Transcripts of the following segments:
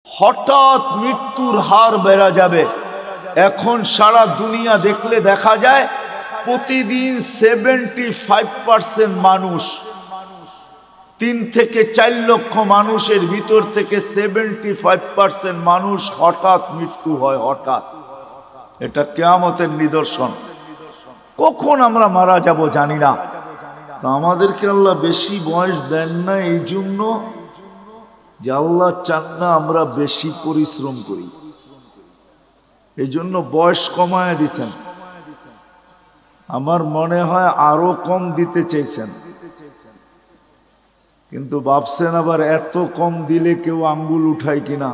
হঠাৎ মৃত্যুর হার বেড়ে যাবে। এখন সারা দুনিয়া দেখলে দেখা যায় প্রতিদিন 75% মানুষ, 3 থেকে 4 লক্ষ মানুষের ভিতর থেকে 75% মানুষ হঠাৎ মৃত্যু হয়। হঠাৎ, এটা কিয়ামতের নিদর্শন। কখন আমরা মারা যাব জানি না। তো আমাদেরকে আল্লাহ বেশি বয়স দেন না এই জন্য যে আল্লাহ চান না আমরা বেশি পরিশ্রম করি, এই জন্য বয়স কমায় দিছেন। আমার মনে হয় আরো কম দিতে চাইছেন, কিন্তু ভাবছেন আবার এত কম দিলে কেউ আঙ্গুল উঠায় কিনা,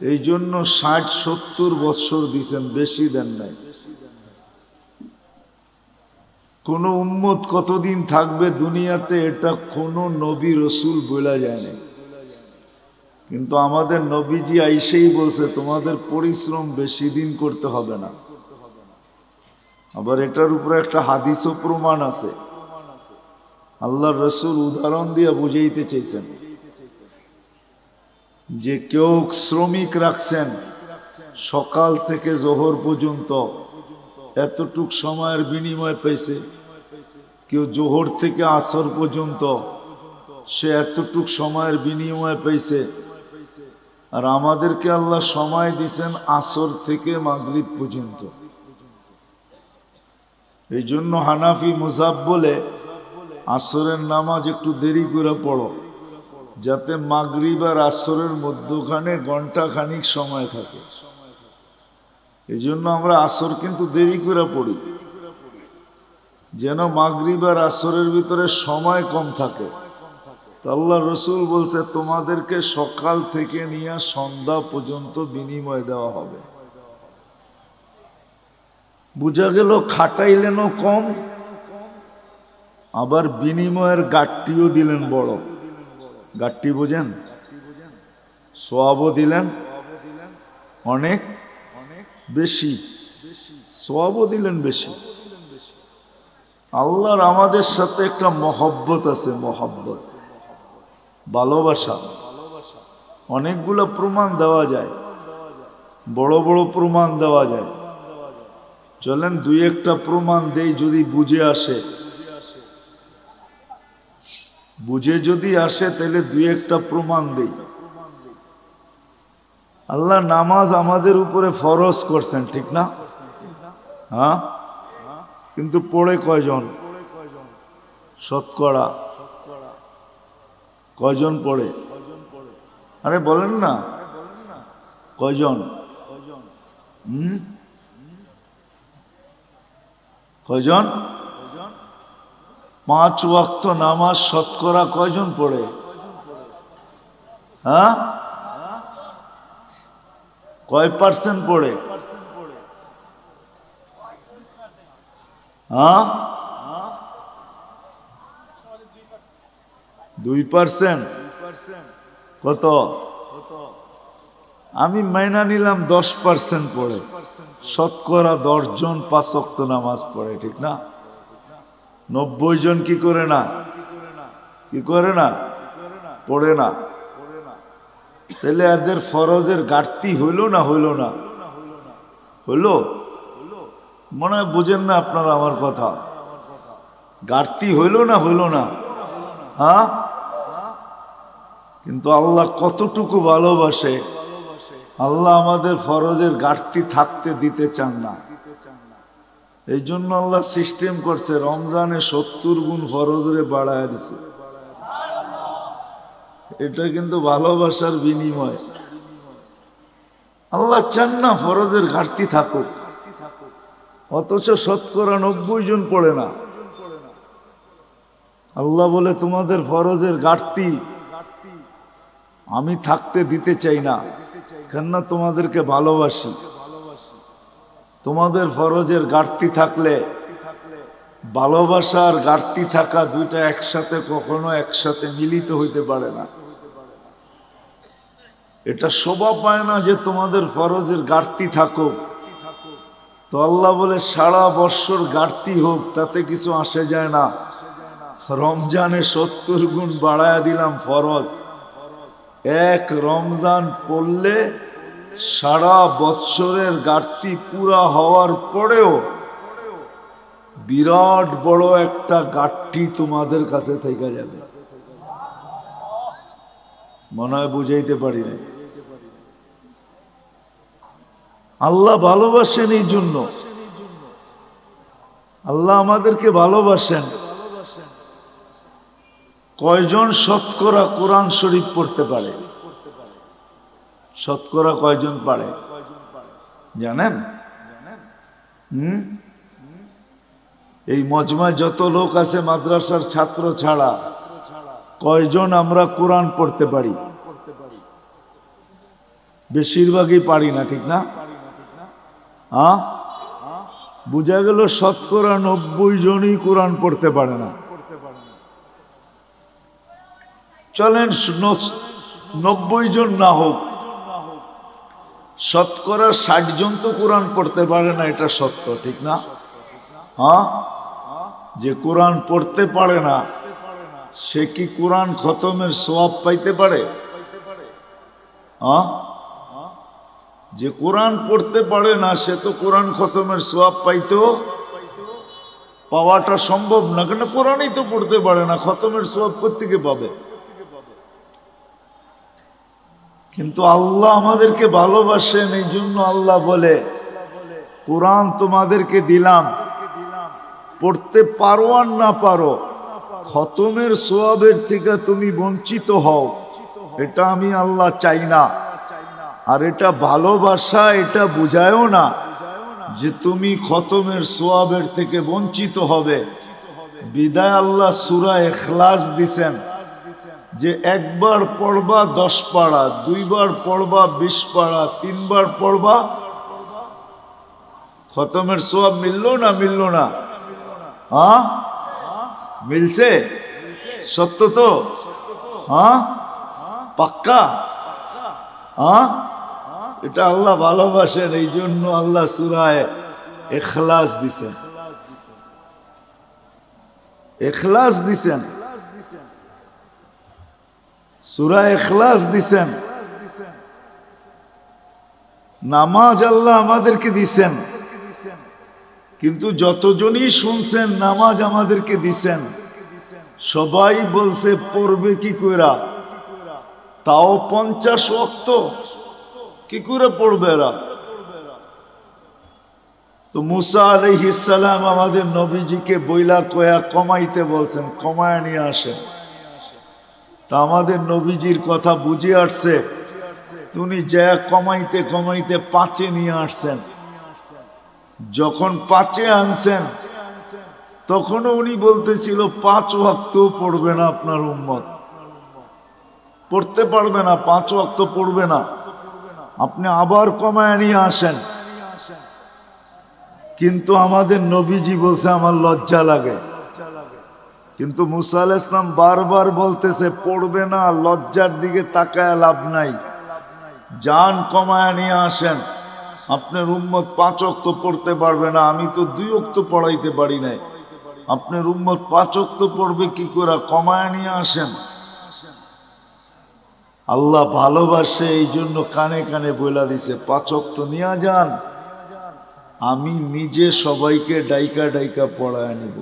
এই জন্য 60-70 বৎসর দিছেন, বেশি দেন নাই। কোন উম্মত কতদিন থাকবে দুনিয়াতে এটা কোন নবী রসুল বলা যায় না, কিন্তু আমাদের নবীজি আইসেই বলছে তোমাদের পরিশ্রম বেশি দিন করতে হবে না। আবার এটার উপরে একটা হাদিসও প্রমাণ আছে। আল্লাহর রসুল উদাহরণ দিয়ে বুঝাইতে চাইছেন যে কেউ শ্রমিক রাখছেন সকাল থেকে জোহর পর্যন্ত, এতটুক সময়ের বিনিময় পেয়েছে। কেউ জোহর থেকে আসর পর্যন্ত, সে এতটুক সময়ের বিনিময় পেয়েছে। আর আমাদেরকে আল্লাহ সময় দিছেন আসর থেকে মাগরিব পর্যন্ত। এই জন্য হানাফি মুযাব বলে আসরের নামাজ একটু দেরি করে পড়ো, যাতে মাগরিব আর আসরের মধ্যখানে ঘন্টা খানিক সময় থাকে। এই জন্য আমরা আসর কিন্তু দেরি করে পড়ি, যেন মাগরিব আর আসরের ভিতরে সময় কম থাকে। তো আল্লাহ রসুল বলছে তোমাদেরকে সকাল থেকে নিয়ে সন্ধ্যা পর্যন্ত বিনিময় দেওয়া হবে। বুঝা গেল খাটাইলেনও কম, আবার বিনিময়ের গাট্টিও দিলেন বড়। গাট্টি বোঝেন? সওয়াবও দিলেন অনেক বেশি, সওয়াবও দিলেন বেশি। আল্লাহর আমাদের সাথে একটা মহব্বত আছে, মহব্বত, ভালোবাসা। অনেকগুলো প্রমাণ দেওয়া যায়, বড় বড় প্রমাণ দেওয়া যায়। চলেন 2-1টা প্রমাণ দেই, যদি বুঝে আসে। বুঝে যদি আসে তাহলে 2-1টা প্রমাণ দেই। আল্লাহ নামাজ আমাদের উপরে ফরজ করছেন, ঠিক না? হ্যাঁ, কিন্তু পড়ে কয়জন? শতকরা কয়জন পড়ে? আরে বলেন না, কয়জন? কয়জন? 5 ওয়াক্ত নামাজ শতকরা কয়জন পড়ে? হ্যাঁ, কয় পার্সেন্ট পড়ে? হ্যাঁ, 2%। কত? আমি মাইনা নিলাম 10% পড়ে। শতকরা 10 জন 5 ওয়াক্ত নামাজ পড়ে, ঠিক না? 90 জন কি করে না? কি করে না? পড়ে না। তাহলে এদের ফরজের ঘাটতি হইল না? হইল না? হইল? মনে হয় বুঝেন না আপনারা আমার কথা। ঘাটতি হইল না? হইল না? হ্যাঁ, কিন্তু আল্লাহ কতটুকু ভালোবাসে। আল্লাহ আমাদের ফরজের ঘাটতি থাকতে দিতে চান না। এই জন্য আল্লাহ সিস্টেম করছে, রমজানে 70 গুণ ফরজরে বাড়ায় দিছে। এটা কিন্তু ভালোবাসার বিনিময়। আল্লাহ চান না ফরজের ঘাটতি থাকুক, অথচ শতকরা 90 জন পড়ে না। আল্লাহ বলে তোমাদের ফরজের ঘাটতি আমি থাকতে দিতে চাই না, কেননা তোমাদেরকে ভালোবাসি। তোমাদের ফরজের ঘাটতি থাকলে, ভালোবাসার ঘাটতি থাকা, দুইটা একসাথে কখনো একসাথে মিলিত হইতে পারে না। এটা শোভা পায় না যে তোমাদের ফরজের ঘাটতি থাকুক। তো আল্লাহ বলে সারা বৎসর ঘাটতি হোক, তাতে কিছু আসে যায় না। রমজানে 70 গুণ বাড়ায়া দিলাম ফরজ, এক রমজান পড়লে সারা বৎসরের ঘাটতি পুরা হওয়ার পরেও বিরাট বড় একটা ঘাটতি তোমাদের কাছে থেকে যাবে। মনে হয় বুঝাইতে পারি না। আল্লাহ ভালোবাসেন, এই জন্য আল্লাহ আমাদেরকে ভালোবাসেন। কয়জন শতকরা কোরআন শরীফ পড়তে পারে? শতকরা কয়জন পারে জানেন? এই মজমায় যত লোক আছে মাদ্রাসার ছাত্র ছাড়া কয়জন আমরা কোরআন পড়তে পারি? বেশিরভাগই পারি না, ঠিক না? হ্যাঁ, বুঝা গেল শতকরা 90 জনই কোরআন পড়তে পারে না। চলেন 90 জন না হোক, শতকরা 60 জন তো কোরআন পড়তে পারে না, এটা সত্য, ঠিক না? হ্যাঁ, যে কোরআন পড়তে পারে না সে কি কোরআন খতমের সওয়াব পাইতে পারে? হ্যাঁ, যে কোরআন পড়তে পারে না সে তো কোরআন খতমের সওয়াব পাওয়াটা সম্ভব না, কেন কোরআনই তো পড়তে পারে না, খতমের সওয়াব কোত্থেকে পাবে? কিন্তু আল্লাহ আমাদেরকে ভালোবাসেন, এই জন্য আল্লাহ বলে কোরআন তোমাদেরকে দিলাম, পড়তে পারো আর না পারো, খতমের সওয়াবের থেকে তুমি বঞ্চিত হও, এটা আমি আল্লাহ চাই না। আর এটা ভালোবাসা, এটা বুঝায়ও না যে তুমি খতমের সওয়াবের থেকে বঞ্চিত হবে। বিদায় আল্লাহ সূরা ইখলাস দিছেন যে একবার পড়বা 10 পারা, 2 বার পড়বা 20 পারা, 3 বার পড়বা, খতমের সওয়াব মিললো না? মিললো না? হ্যাঁ, মিলছে? সত্য তো? হ্যাঁ, পাক্কা? হ্যাঁ, এটা আল্লাহ ভালোবাসেন, এই জন্য আল্লাহ সূরা ইখলাস দিছেন। ইখলাস দিছেন, সূরা ইখলাস দিছেন। নামাজ আল্লাহ আমাদেরকে দিছেন, কিন্তু যতজনই শুনছেন নামাজ আমাদেরকে দিছেন সবাই বলছে পড়বে কি কইরা, তাও 50 ওয়াক্ত কি করে পড়বে এরা? তো মুসা আলাইহিস সালাম আমাদের নবীজিকে বইলা কয়া কমাইতে বলছেন, কমায় নিয়ে আসেন। তা আমাদের নবীজির কথা বুঝে আসছে, উনি যা কমাইতে কমাইতে 5-এ নিয়ে আসছেন। যখন 5-এ আনছেন তখনও উনি বলতেছিল 5 ওয়াক্ত পড়বে না, আপনার উম্মত পড়তে পারবে না, 5 ওয়াক্ত পড়বে না, আপনি আবার কমায় নিয়ে আসেন। কিন্তু আমাদের নবীজি বলছে আমার লজ্জা লাগে। কিন্তু মুসা আলাইহিস সালাম বারবার বলতেছে পড়বে না, লজ্জার দিকে তাকায় লাভ নাই, জান কমায় নিয়ে আসেন। আপনার উম্মত 5 ওয়াক্ত পড়তে পারবে না, আমি তো 2 ওয়াক্ত পড়াইতে পারি নাই, আপনার উম্মত 5 ওয়াক্ত পড়বে কি করে? কমায় নিয়ে আসেন। আল্লাহ ভালোবাসে, এই জন্য কানে কানে বইলা দিছে 5 ওয়াক্ত নিয়ে যান, আমি নিজে সবাইকে ডাইকা ডাইকা পড়ায় নিব।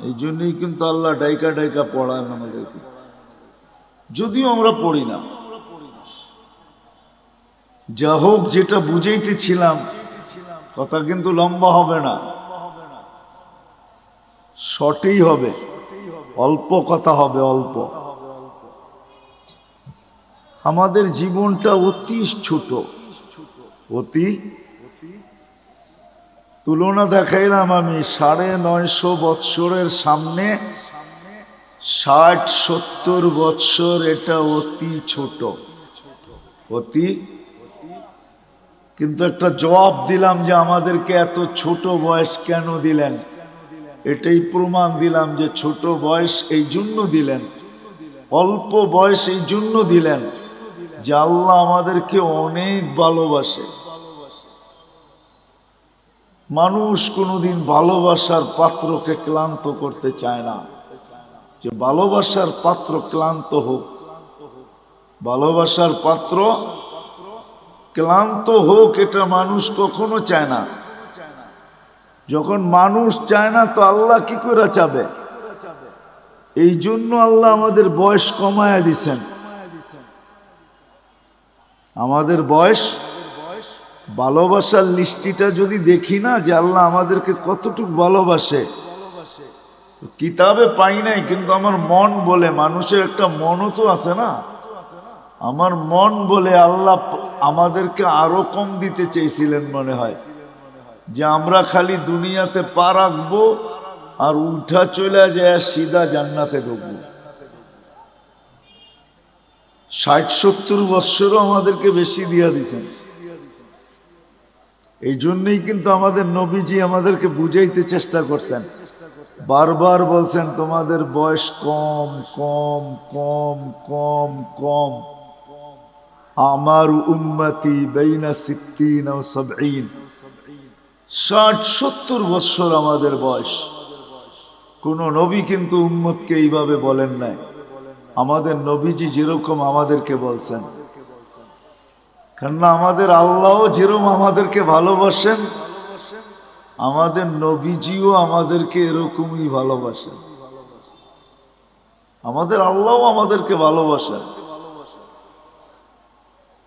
এই জন্যই কিন্তু আল্লাহ ডাইকা ডাইকা পড়ায় আমাদেরকে, যদিও আমরা পড়ি না। যা হোক, যেটা বুঝাইতেছিলাম, কথা কিন্তু লম্বা হবে না, শর্টই হবে, অল্প কথা হবে, অল্প। আমাদের জীবনটা অতি ছোট, অতি। তুলনা দেখাইলাম আমি, 950 বৎসরের সামনে 60-70 বৎসর, এটা অতি ছোট, অতি। কিন্তু একটা জবাব দিলাম যে আমাদেরকে এত ছোট বয়স কেন দিলেন, এটাই প্রমাণ দিলাম যে ছোট বয়স এই জন্য দিলেন, অল্প বয়স এই জন্য দিলেন যে আল্লাহ আমাদেরকে অনেক ভালোবাসে। মানুষ কোনোদিন ভালোবাসার পাত্রকে ক্লান্ত করতে চায় না, যে ভালোবাসার পাত্র ক্লান্ত হোক। ভালোবাসার পাত্র ক্লান্ত হোক এটা মানুষ কখনো চায় না। যখন মানুষ চায় না তো আল্লাহ কি করে চাবে? এই জন্য আল্লাহ আমাদের বয়স কমায়া দিছেন। আমাদের বয়স, ভালোবাসার লিস্টিটা যদি দেখি না যে আল্লাহ আমাদেরকে কতটুকু ভালোবাসে, কিতাবে পাই নাই, কিন্তু আমার মন বলে, মানুষের একটা মনও তো আছে না, আমার মন বলে আল্লাহ আমাদেরকে আরো কম দিতে চেয়েছিলেন মনে হয়, যে আমরা খালি দুনিয়াতে পা রাখবো আর উঠা চলে যায় সিধা জান্নাতে ঢুকবো। 60-70 বৎসরও আমাদেরকে বেশি দিয়া দিয়েছেন। এই জন্যই কিন্তু আমাদের নবীজি আমাদেরকে বুঝাইতে চেষ্টা করছেন, বারবার বলছেন তোমাদের বয়স কম কম কম কম কম। আমার উম্মতি বাইনা 60 ও 70, 60-70 বৎসর আমাদের বয়স। কোন নবী কিন্তু উম্মতকে এইভাবে বলেন নাই। আমাদের নবীজি যেরকম আমাদেরকে বলছেন, কেননা আমাদের আল্লাহ যেরকম আমাদেরকে ভালোবাসেন, আমাদের নবীজিও আমাদেরকে এরকমই ভালোবাসেন। আমাদের আল্লাহ আমাদেরকে ভালোবাসেন,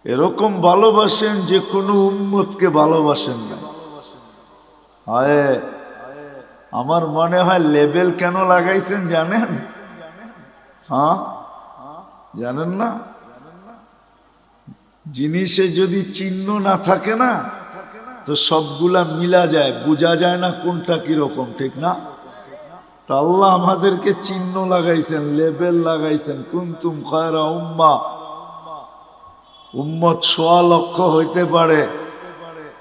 এরকম ভালোবাসেন যে কোনো উম্মতকে ভালোবাসেন না। হায়, আমার মনে হয় লেবেল কেন লাগাইছেন জানেন? হ্যাঁ, জানেন না? জিনিসে যদি চিহ্ন না থাকে না তো সবগুলা মিলা যায়, বোঝা যায় না কোনটা কিরকম, ঠিক না? তা আল্লাহ আমাদেরকে চিহ্ন লাগাইছেন, লেবেল লাগাইছেন। কুনতুম খায়রা উম্মাহ, উম্মত 100 লক্ষ হইতে পারে,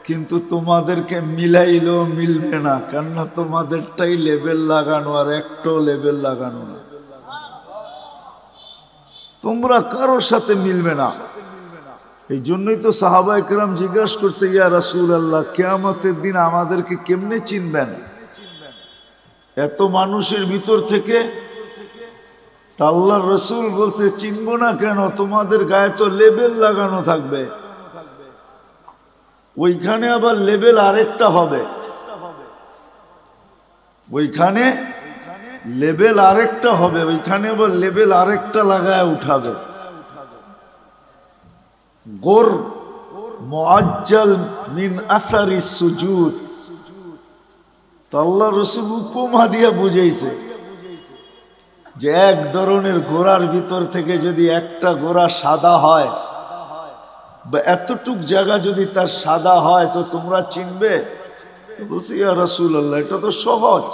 কিন্তু তোমাদেরকে মিলাইলেও মিলবে না, কেননা তোমাদেরটাই লেবেল লাগানো আর একটাও লেবেল লাগানো না। তোমরা কারোর সাথে মিলবে না। এই জন্যই তো সাহাবায়ে কেরাম জিজ্ঞাসা করছে, ইয়া রাসূলুল্লাহ, কিয়ামতের দিন আমাদেরকে কেমনে চিনবেন এত মানুষের ভিতর থেকে? তা আল্লাহর রাসূল বলছে, চিনব না কেন, তোমাদের গায়ে তো লেবেল লাগানো থাকবে। ওইখানে আবার লেবেল আরেকটা হবে, ওইখানে লেবেল আরেকটা হবে, ওইখানে আবার লেবেল আরেকটা লাগায় উঠাবে। গোর মুআজ্জাল মিন আসারি সুজুদ। তো আল্লাহ রাসূল উপমা দিয়া বুঝাইছে যে এক ধরনের ঘোড়ার ভিতর থেকে যদি একটা ঘোড়া সাদা হয়, বা এতটুক জায়গা যদি তার সাদা হয়, তো তোমরা চিনবে? বলছি, ইয়া রাসূলুল্লাহ, এটা তো সহজ,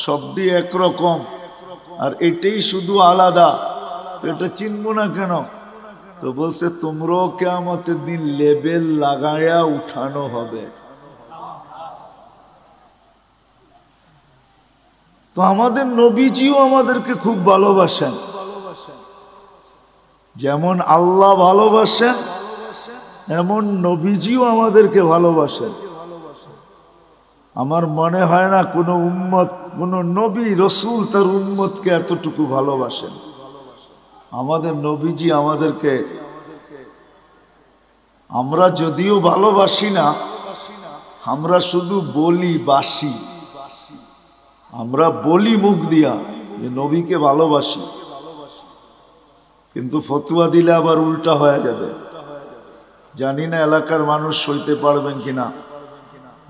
সবটি একরকম, আর এটাই শুধু আলাদা, তো এটা চিনবো না কেন? তো বলছে, তোমরাও কিয়ামতের দিন লেবেল লাগায়া উঠানো হবে। তো আমাদের নবীজিও আমাদেরকে খুব ভালোবাসেন, যেমন আল্লাহ ভালোবাসেন এমন নবীজিও আমাদেরকে ভালোবাসেন। আমার মনে হয় না কোনো উম্মত, কোনো নবী রসুল তার উম্মতকে এতটুকু ভালোবাসেন। আমাদের নবীজি আমাদেরকে, আমরা যদিও ভালোবাসি না, আমরা শুধু বলি বাসি, আমরা বলি মুখ দিয়া যে নবীকে ভালোবাসি, কিন্তু ফতুয়া দিলে আবার উল্টা হয়ে যাবে। জানি না এলাকার মানুষ সইতে পারবেন কিনা,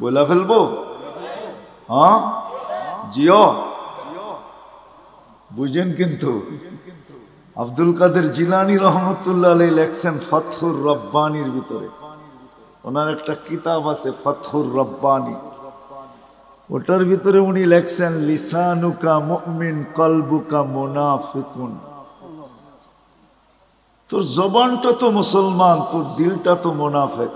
বলে ফেলবো? হ্যাঁ, জিও বুঝেন। কিন্তু আব্দুল কাদের জিলানী রহমতুল্লাহ আলাইহি লেখছেন ফাতহুর রব্বানির ভিতরে, ওনার একটা কিতাব আছে ফাতহুর রব্বানি, ওটার ভিতরে উনি লেখছেন, লিসানুকা মুমিন কলবুকা মুনাফিকুন। তোর জবানটা তো মুসলমান, তোর দিলটা তো মুনাফিক।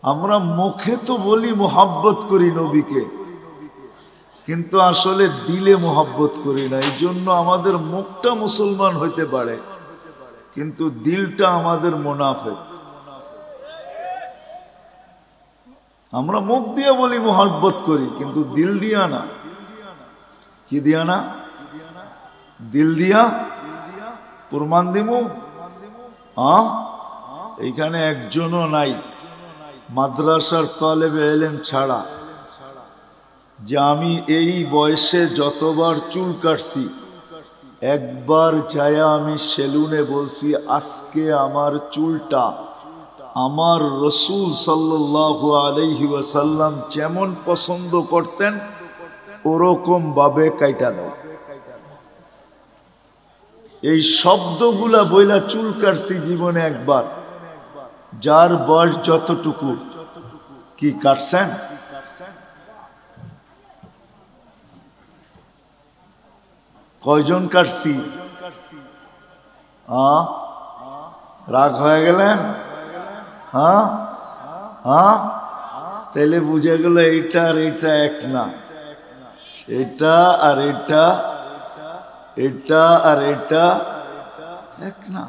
আমরা মুখে তো বলি মোহাব্বত করি নবীকে, কিন্তু আসলে দিলে মোহাব্বত করি না। এই জন্য আমাদের মুখটা মুসলমান হইতে পারে, কিন্তু দিলটা আমাদের মুনাফিক। আমরা মুখ দিয়ে বলি মোহাব্বত করি, কিন্তু দিল দিয়া না। কি দিয়া না? দিল দিয়া। প্রমাণ দিমু? এইখানে একজনও নাই মাদ্রাসার তালেবে ইলম ছাড়া যে আমি এই বয়সে যতবার চুল কাটছি একবার যায়া আমি সেলুনে বলছি আজকে আমার চুলটা আমার রসূল সাল্লাল্লাহু আলাইহি ওয়াসাল্লাম যেমন পছন্দ করতেন ওরকম ভাবে কাইটা দাও। এই শব্দগুলা বইলা চুল কাটছি জীবনে একবার। যার বয়স যতটুকু কি কাটছেন? কয়জন কাটছি? রাগ হয়ে গেলেন? তাইলে বুঝে গেল এইটা আর এইটা এক না, এটা আর এটা, এটা আর এটা এক না।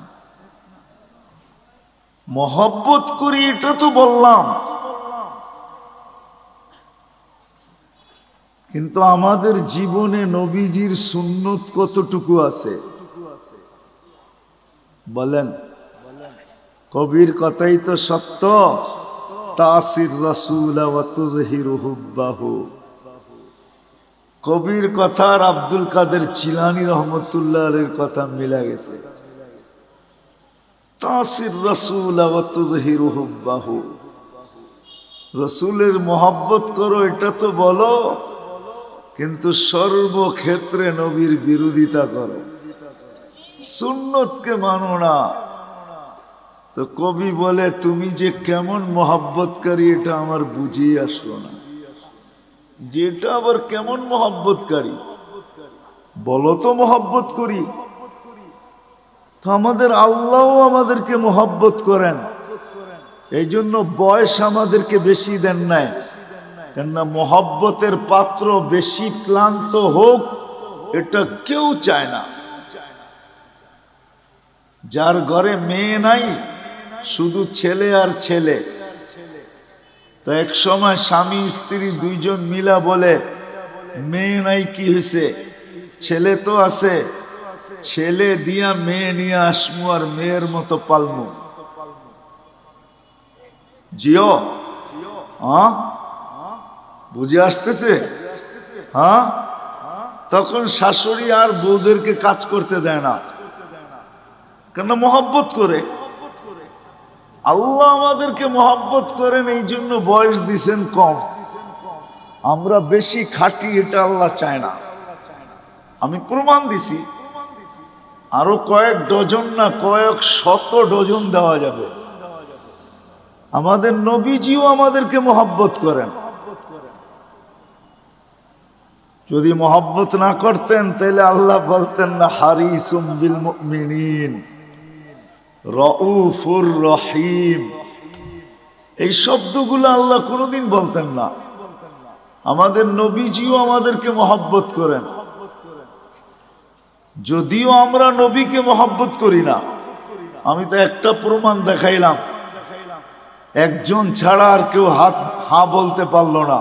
মহব্বত করি এটা তো বললাম, কিন্তু আমাদের জীবনে নবীজির সুন্নত কতটুকু আছে বলেন? কবির কথাই তো সত্য, তাসির রাসূল ওয়া তুযহিরু হুব্বাহু। কবির কথা আর আব্দুল কাদের জিলানী রহমতুল্লাহ আলাইহির কথা মিলা গেছে। তাসির রাসূল ওয়া তুযহিরু হুব্বাহু, রাসূলের মহব্বত করো এটা তো বলো, কিন্তু সর্বক্ষেত্রে নবীর বিরোধিতা করো, সুন্নতকে মানো না। তো কবি বলে তুমি যে কেমন মহব্বতকারী এটা আমার বুঝিয়ে আসলো না। যেটা আবার কেমন মহব্বতকারী বলো তো? মহব্বত করি তো আমাদের আল্লাহ আমাদেরকে মহব্বত করেন, এই জন্য বয়স আমাদেরকে বেশি দেন নাই। কেননা মহব্বতের পাত্র বেশি ক্লান্ত হোক এটা কেউ চায় না। যার ঘরে মেয়ে নাই, শুধু ছেলে আর ছেলে, তো এক সময় স্বামী স্ত্রী দুইজন মিলা বলে মেয়ে নাই কি হয়েছে, ছেলে তো আছে, ছেলে দিয়া মেয়ে নিয়ে আসমু আর মেয়ের মতো পালমু। জিও বুঝে আসতেছে? তখন শাশুড়ি আর বউদেরকে কাজ করতে দেয় না, কেন? মহব্বত করে। আল্লাহ আমাদেরকে মহব্বত করেন, এই জন্য বয়স দিছেন কম। আমরা বেশি খাটি, এটা আল্লাহ চায় না। আমি প্রমাণ দিছি, আরো কয়েক ডজন না কয়েক শত ডজন দেওয়া যাবে। আমাদের নবীজিও আমাদেরকে মহব্বত করেন। যদি মহব্বত না করতেন তাহলে আল্লাহ বলতেন না হারিসুম বিল মুমিনিন রউফুর রহিম। এই শব্দগুলো আল্লাহ কোনোদিন বলতেন না। আমাদের নবীজিও আমাদেরকে মহব্বত করেন, যদিও আমরা নবীকে মহব্বত করি না। আমি তো একটা প্রমাণ দেখাইলাম, একজন ছাড়া আর কেউ হা বলতে পারলো না।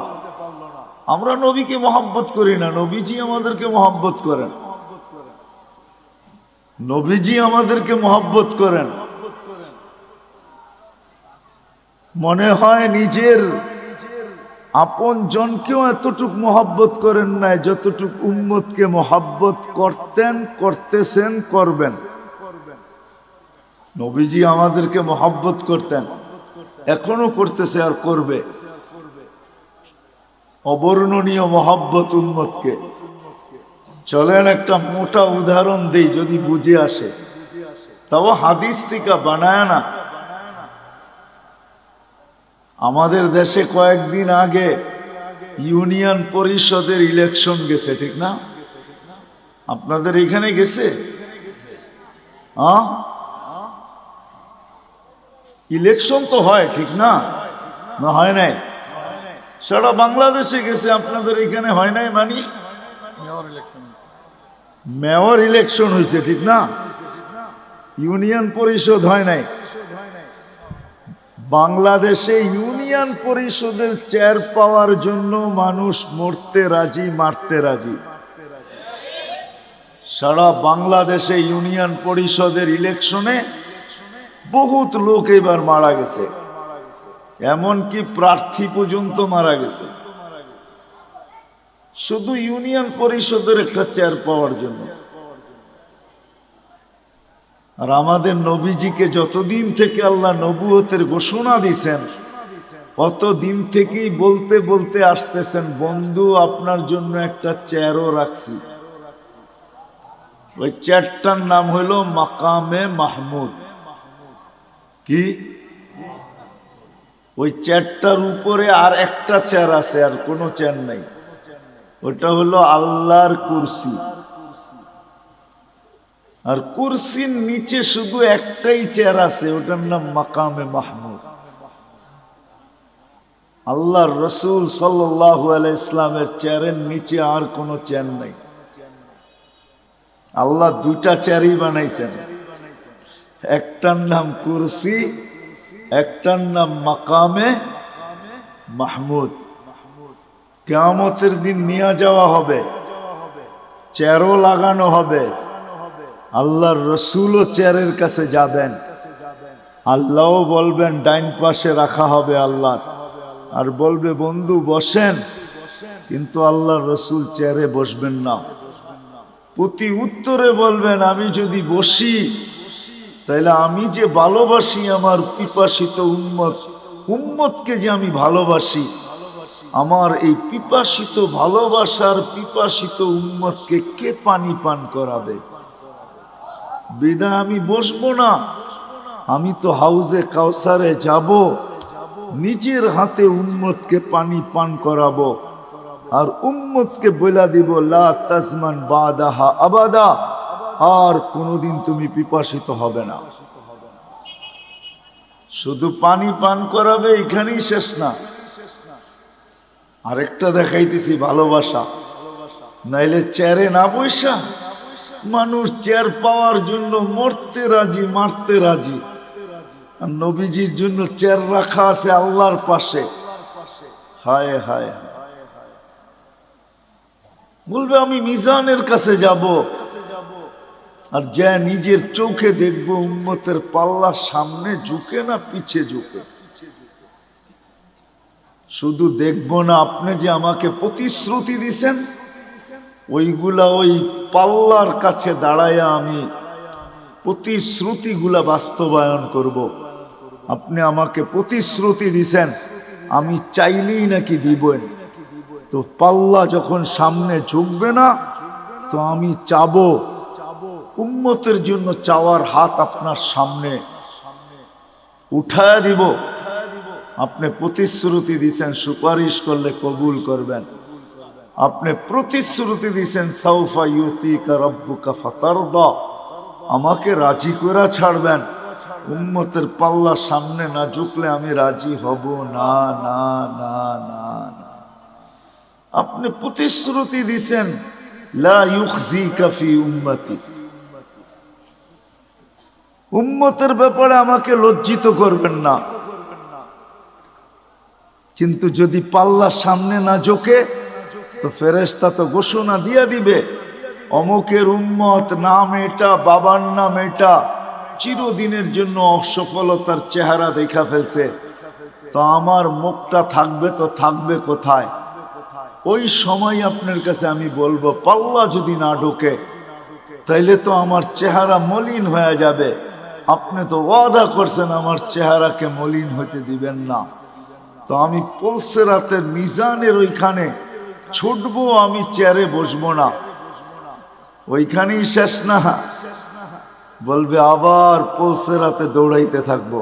আমরা নবীকে মহব্বত করি না, নবীজি আমাদেরকে মহব্বত করেন। নবীজি আমাদেরকে মহব্বত করেন। মনে হয় নিজের আপন জনকেও এতটুক মহব্বত করেন নাই যতটুক উম্মতকে মহব্বত করতেন, করতেছেন, করবেন। নবীজি আমাদেরকে মহব্বত করতেন, এখনো করতেছে আর করবে। অবর্ণনীয় মহব্বত উম্মতকে। চলেন একটা মোটা উদাহরণ দেই যদি বুঝে আসে, তাও হাদিস থেকে বানায় না। আমাদের দেশে কয়েকদিন আগে ইউনিয়ন পরিষদের ইলেকশন গেছে, ঠিক না? আপনাদের এখানে গেছে? ইলেকশন তো হয়, ঠিক না? না হয় নাই? সারা বাংলাদেশে গেছে, আপনাদের এখানে হয় নাই? মানি মেয়র ইলেকশন হয়েছে, ঠিক না? ইউনিয়ন পরিষদ হয় নাই। বাংলাদেশে ইউনিয়ন পরিষদের চেয়ার পাওয়ার জন্য মানুষ মরতে রাজি, মারতে রাজি। সারা বাংলাদেশে ইউনিয়ন পরিষদের ইলেকশনে বহুত লোক এবার মারা গেছে, এমনকি প্রার্থী পর্যন্ত মারা গেছে, শুধু ইউনিয়ন পরিষদের একটা চেয়ার পাওয়ার জন্য। আর আমাদের নবীজিকে যতদিন থেকে আল্লাহ নবুয়তের ঘোষণা দিছেন, অতদিন থেকেই বলতে বলতে আসতেছেন, বন্ধু আপনার জন্য একটা চেয়ারও রাখছি। ওই চেয়ারটার নাম হইল মাকামে মাহমুদ। কি? ওই চেয়ারটার উপরে আর একটা চেয়ার আছে, আর কোনো চেয়ার নাই। ওটা হলো আল্লাহর কুরসি। আর কুরসির নিচে শুধু একটাই চেয়ার আছে, ওটার নাম মাকামে মাহমুদ। আল্লাহর রসুল সাল্লাল্লাহু আলাইহি ইসলামের চেয়ারের নিচে আর কোনো চেয়ার নাই। আল্লাহ দুইটা চেয়ারই বানাইছেন, একটার নাম কুরসি, একটার নাম মাকামে মাহমুদ। কিয়ামতের দিন নিয়ে যাওয়া হবে, চেয়ারও লাগানো হবে। আল্লাহর রসুলও চেয়ারের কাছে যাবেন, আল্লাহও বলবেন ডাইন পাশে রাখা হবে আল্লাহ, আর বলবে বন্ধু বসেন, কিন্তু আল্লাহর রসুল চেয়ারে বসবেন না। প্রতি উত্তরে বলবেন আমি যদি বসি তাহলে আমি যে ভালোবাসি আমার পিপাসিত উম্মতকে যে আমি ভালোবাসি, আমার এই পিপাসিত ভালোবাসার পিপাসিত উম্মতকে কে পানি পান করাবে? বিদায় আমি বসবো না। আমি তো হাউজে কাউসারে যাব, নিজের হাতে উম্মতকে পানি পান করাবো, আর উম্মতকে বলে দিব লা তাজমান বাদাহা আবাদা, আর কোনোদিন তুমি পিপাসিত হবে না। শুধু পানি পান করাবে, এখানেই শেষ না। আরেকটা দেখাইতেছি ভালোবাসা। নাইলে চেয়ারে না বসা মানুষ চেয়ার পাওয়ার জন্য মরতে রাজি, মারতে রাজি। আর নবীজির জন্য চেয়ার রাখা আছে আল্লাহর পাশে। হায় হায়, বলবে আমি মিজানের কাছে যাব, আর যা নিজের চোখে দেখবো উম্মতের পাল্লার সামনে ঝুঁকে না পিছে ঝুঁকে। শুধু দেখবো না, আপনি যে আমাকে প্রতিশ্রুতি দিছেন ওইগুলা ওই পাল্লার কাছে দাঁড়াইয়া আমি প্রতিশ্রুতিগুলা বাস্তবায়ন করব। আপনি আমাকে প্রতিশ্রুতি দিছেন, আমি চাইলেই নাকি দিবেন। তো পাল্লা যখন সামনে ঝুঁকবে না, তো আমি চাবো, উম্মতের জন্য চাওয়ার হাত আপনার সামনে উঠায়া দিব। আপনি প্রতিশ্রুতি দিছেন সুপারিশ করলে কবুল করবেন। আপনি প্রতিশ্রুতি দিছেন সাউফা ইউতিকা রাব্বুকা ফাতারদা, আমাকে রাজি করে ছাড়বেন। উম্মতের পাল্লা সামনে না ঝুঁকলে আমি রাজি হব না, না না না না। আপনি প্রতিশ্রুতি দিছেন লা ইউখজিকা ফি উম্মতি, উম্মতের ব্যাপারে আমাকে লজ্জিত করবেন না। কিন্তু যদি পাল্লার সামনে না ঝোঁকে, তো ফেরেশতা তো ঘোষণা দিয়া দিবে অমুকের উম্মত নাম এটা, বাবার নাম এটা, চিরদিনের জন্য অসফলতার চেহারা দেখা ফেলছে। তো আমার মুখটা থাকবে তো থাকবে কোথায়? ওই সময় আপনার কাছে আমি বলবো পাল্লা যদি না ঢোকে তাইলে তো আমার চেহারা মলিন হয়ে যাবে। আপনি তো ওয়াদা করছেন আমার চেহারাকে মলিন হতে দিবেন না। তো আমি পুলসিরাতের মিজানের ওইখানে ছুটবো, আমি চেয়ারে বসবো না। ওইখানেই শেষ না, বলবে আবার পুলসিরাতে দৌড়াইতে থাকবো।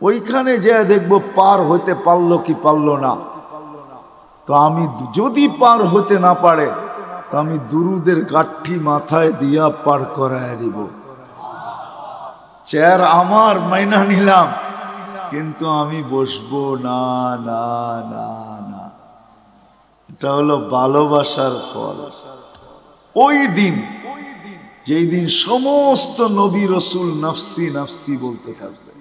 ওইখানে যে দেখবো পার হইতে পারলো কি পারলো না। তো আমি যদি পার হতে না পারে, তো আমি দুরুদের গাঠি মাথায় দিয়া পার করায় দিব। চেয়ার আমার মাইনা নিলাম, কিন্তু আমি বসবো না, না না না। এটা হলো ভালোবাসার ফল। ওই দিন, যেই দিন সমস্ত নবী রসুল নফসি নফসি বলতে থাকবে,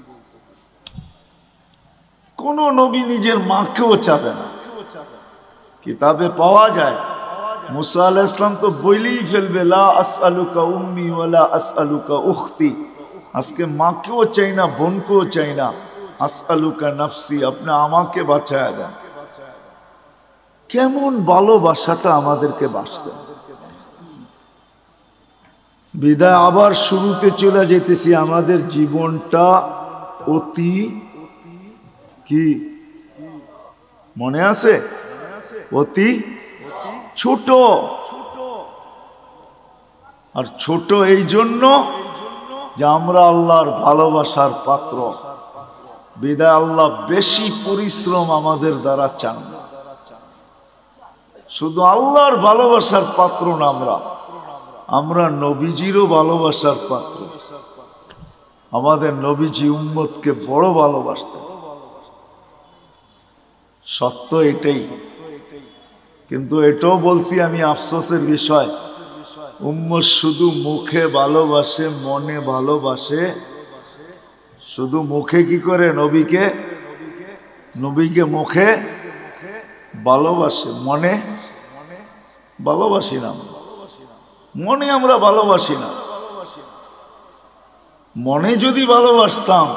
কোন নবী নিজের মাকেও চাবে না। কিতাবে পাওয়া যায় মুসা আলাইহিস সালাম তো বলেই ফেলবে লা আসআলুকা উম্মি ওয়ালা আসআলুকা উখতি, আজকে মাকেও চাই না, বোনকেও চাই না। আসআলুকা নাফসি, আপনি আমাকে বাঁচায়া দেন। কেমন ভালোবাসাটা আমাদেরকে বাঁচতেন। বিদায় আবার শুরুতে চলে যেতেছি। আমাদের জীবনটা অতি কি মনে আছে? অতি ছোট। আর ছোট এই জন্য যে আমরা আল্লাহর ভালোবাসার পাত্র। বিদায় আল্লাহ বেশি পরিশ্রম আমাদের দ্বারা চান না। শুধু আল্লাহর ভালোবাসার পাত্র না, আমরা নবীজিরও ভালোবাসার পাত্র। আমাদের নবীজি উম্মতকে বড় ভালোবাসতেন, সত্য এটাই। কিন্তু এটাও বলছি আমি, আফসোসের বিষয়, উম্মত শুধু মুখে ভালোবাসে, মনে ভালোবাসে। শুধু মুখে কি করে? নবীকে মুখে ভালোবাসে, মনে ভালোবাসি না। মনে আমরা ভালোবাসি না। মনে যদি ভালোবাসতাম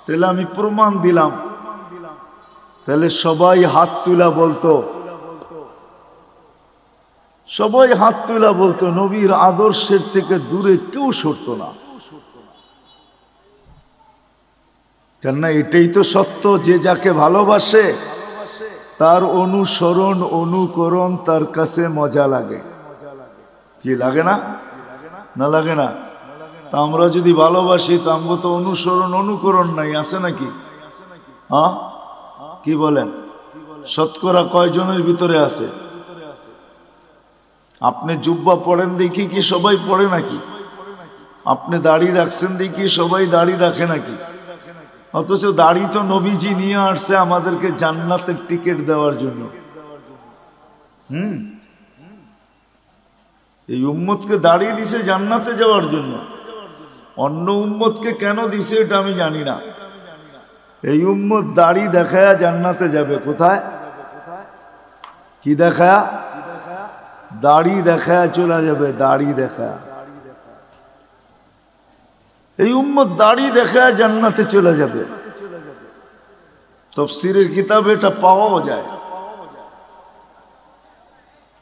তাহলে আমি প্রমাণ দিলাম, তাহলে সবাই হাত তুলা বলতো, নবীর আদর্শের থেকে দূরে কেউ সরতো না। কেননা এটাই তো সত্য, যে যাকে ভালোবাসে তার অনুসরণ অনুকরণ তার কাছে মজা লাগে। কি লাগে না? না লাগে না? তা আমরা যদি ভালোবাসি তা আমরা তো অনুসরণ অনুকরণ নাই, আছে নাকি? হ্যাঁ, কি বলেন? শতকরা কয়জনের ভিতরে আছে? আপনি জুব্বা পড়েন দেখি কি সবাই পড়ে নাকি? আপনি দাড়ি রাখছেন দেখি সবাই দাড়ি রাখে নাকি? অথচ দাড়ি তো নবীজি নিয়ে আসছে আমাদেরকে জান্নাতের টিকিট দেওয়ার জন্য। এই উম্মতকে দাড়ি দিছে জান্নাতে যাওয়ার জন্য। অন্য উম্মতকে কেন দিছে এটা আমি জানি না। এই উম্মত দাড়ি দেখায়া জান্নাতে যাবে। কোথায়? কি দেখায়া? দাড়ি দেখায়া চলে যাবে। দাড়ি দেখায়া এই উম্মত দাড়ি দেখায়া জান্নাতে চলে যাবে। তাফসীরের কিতাবে এটা পাওয়াও যায়।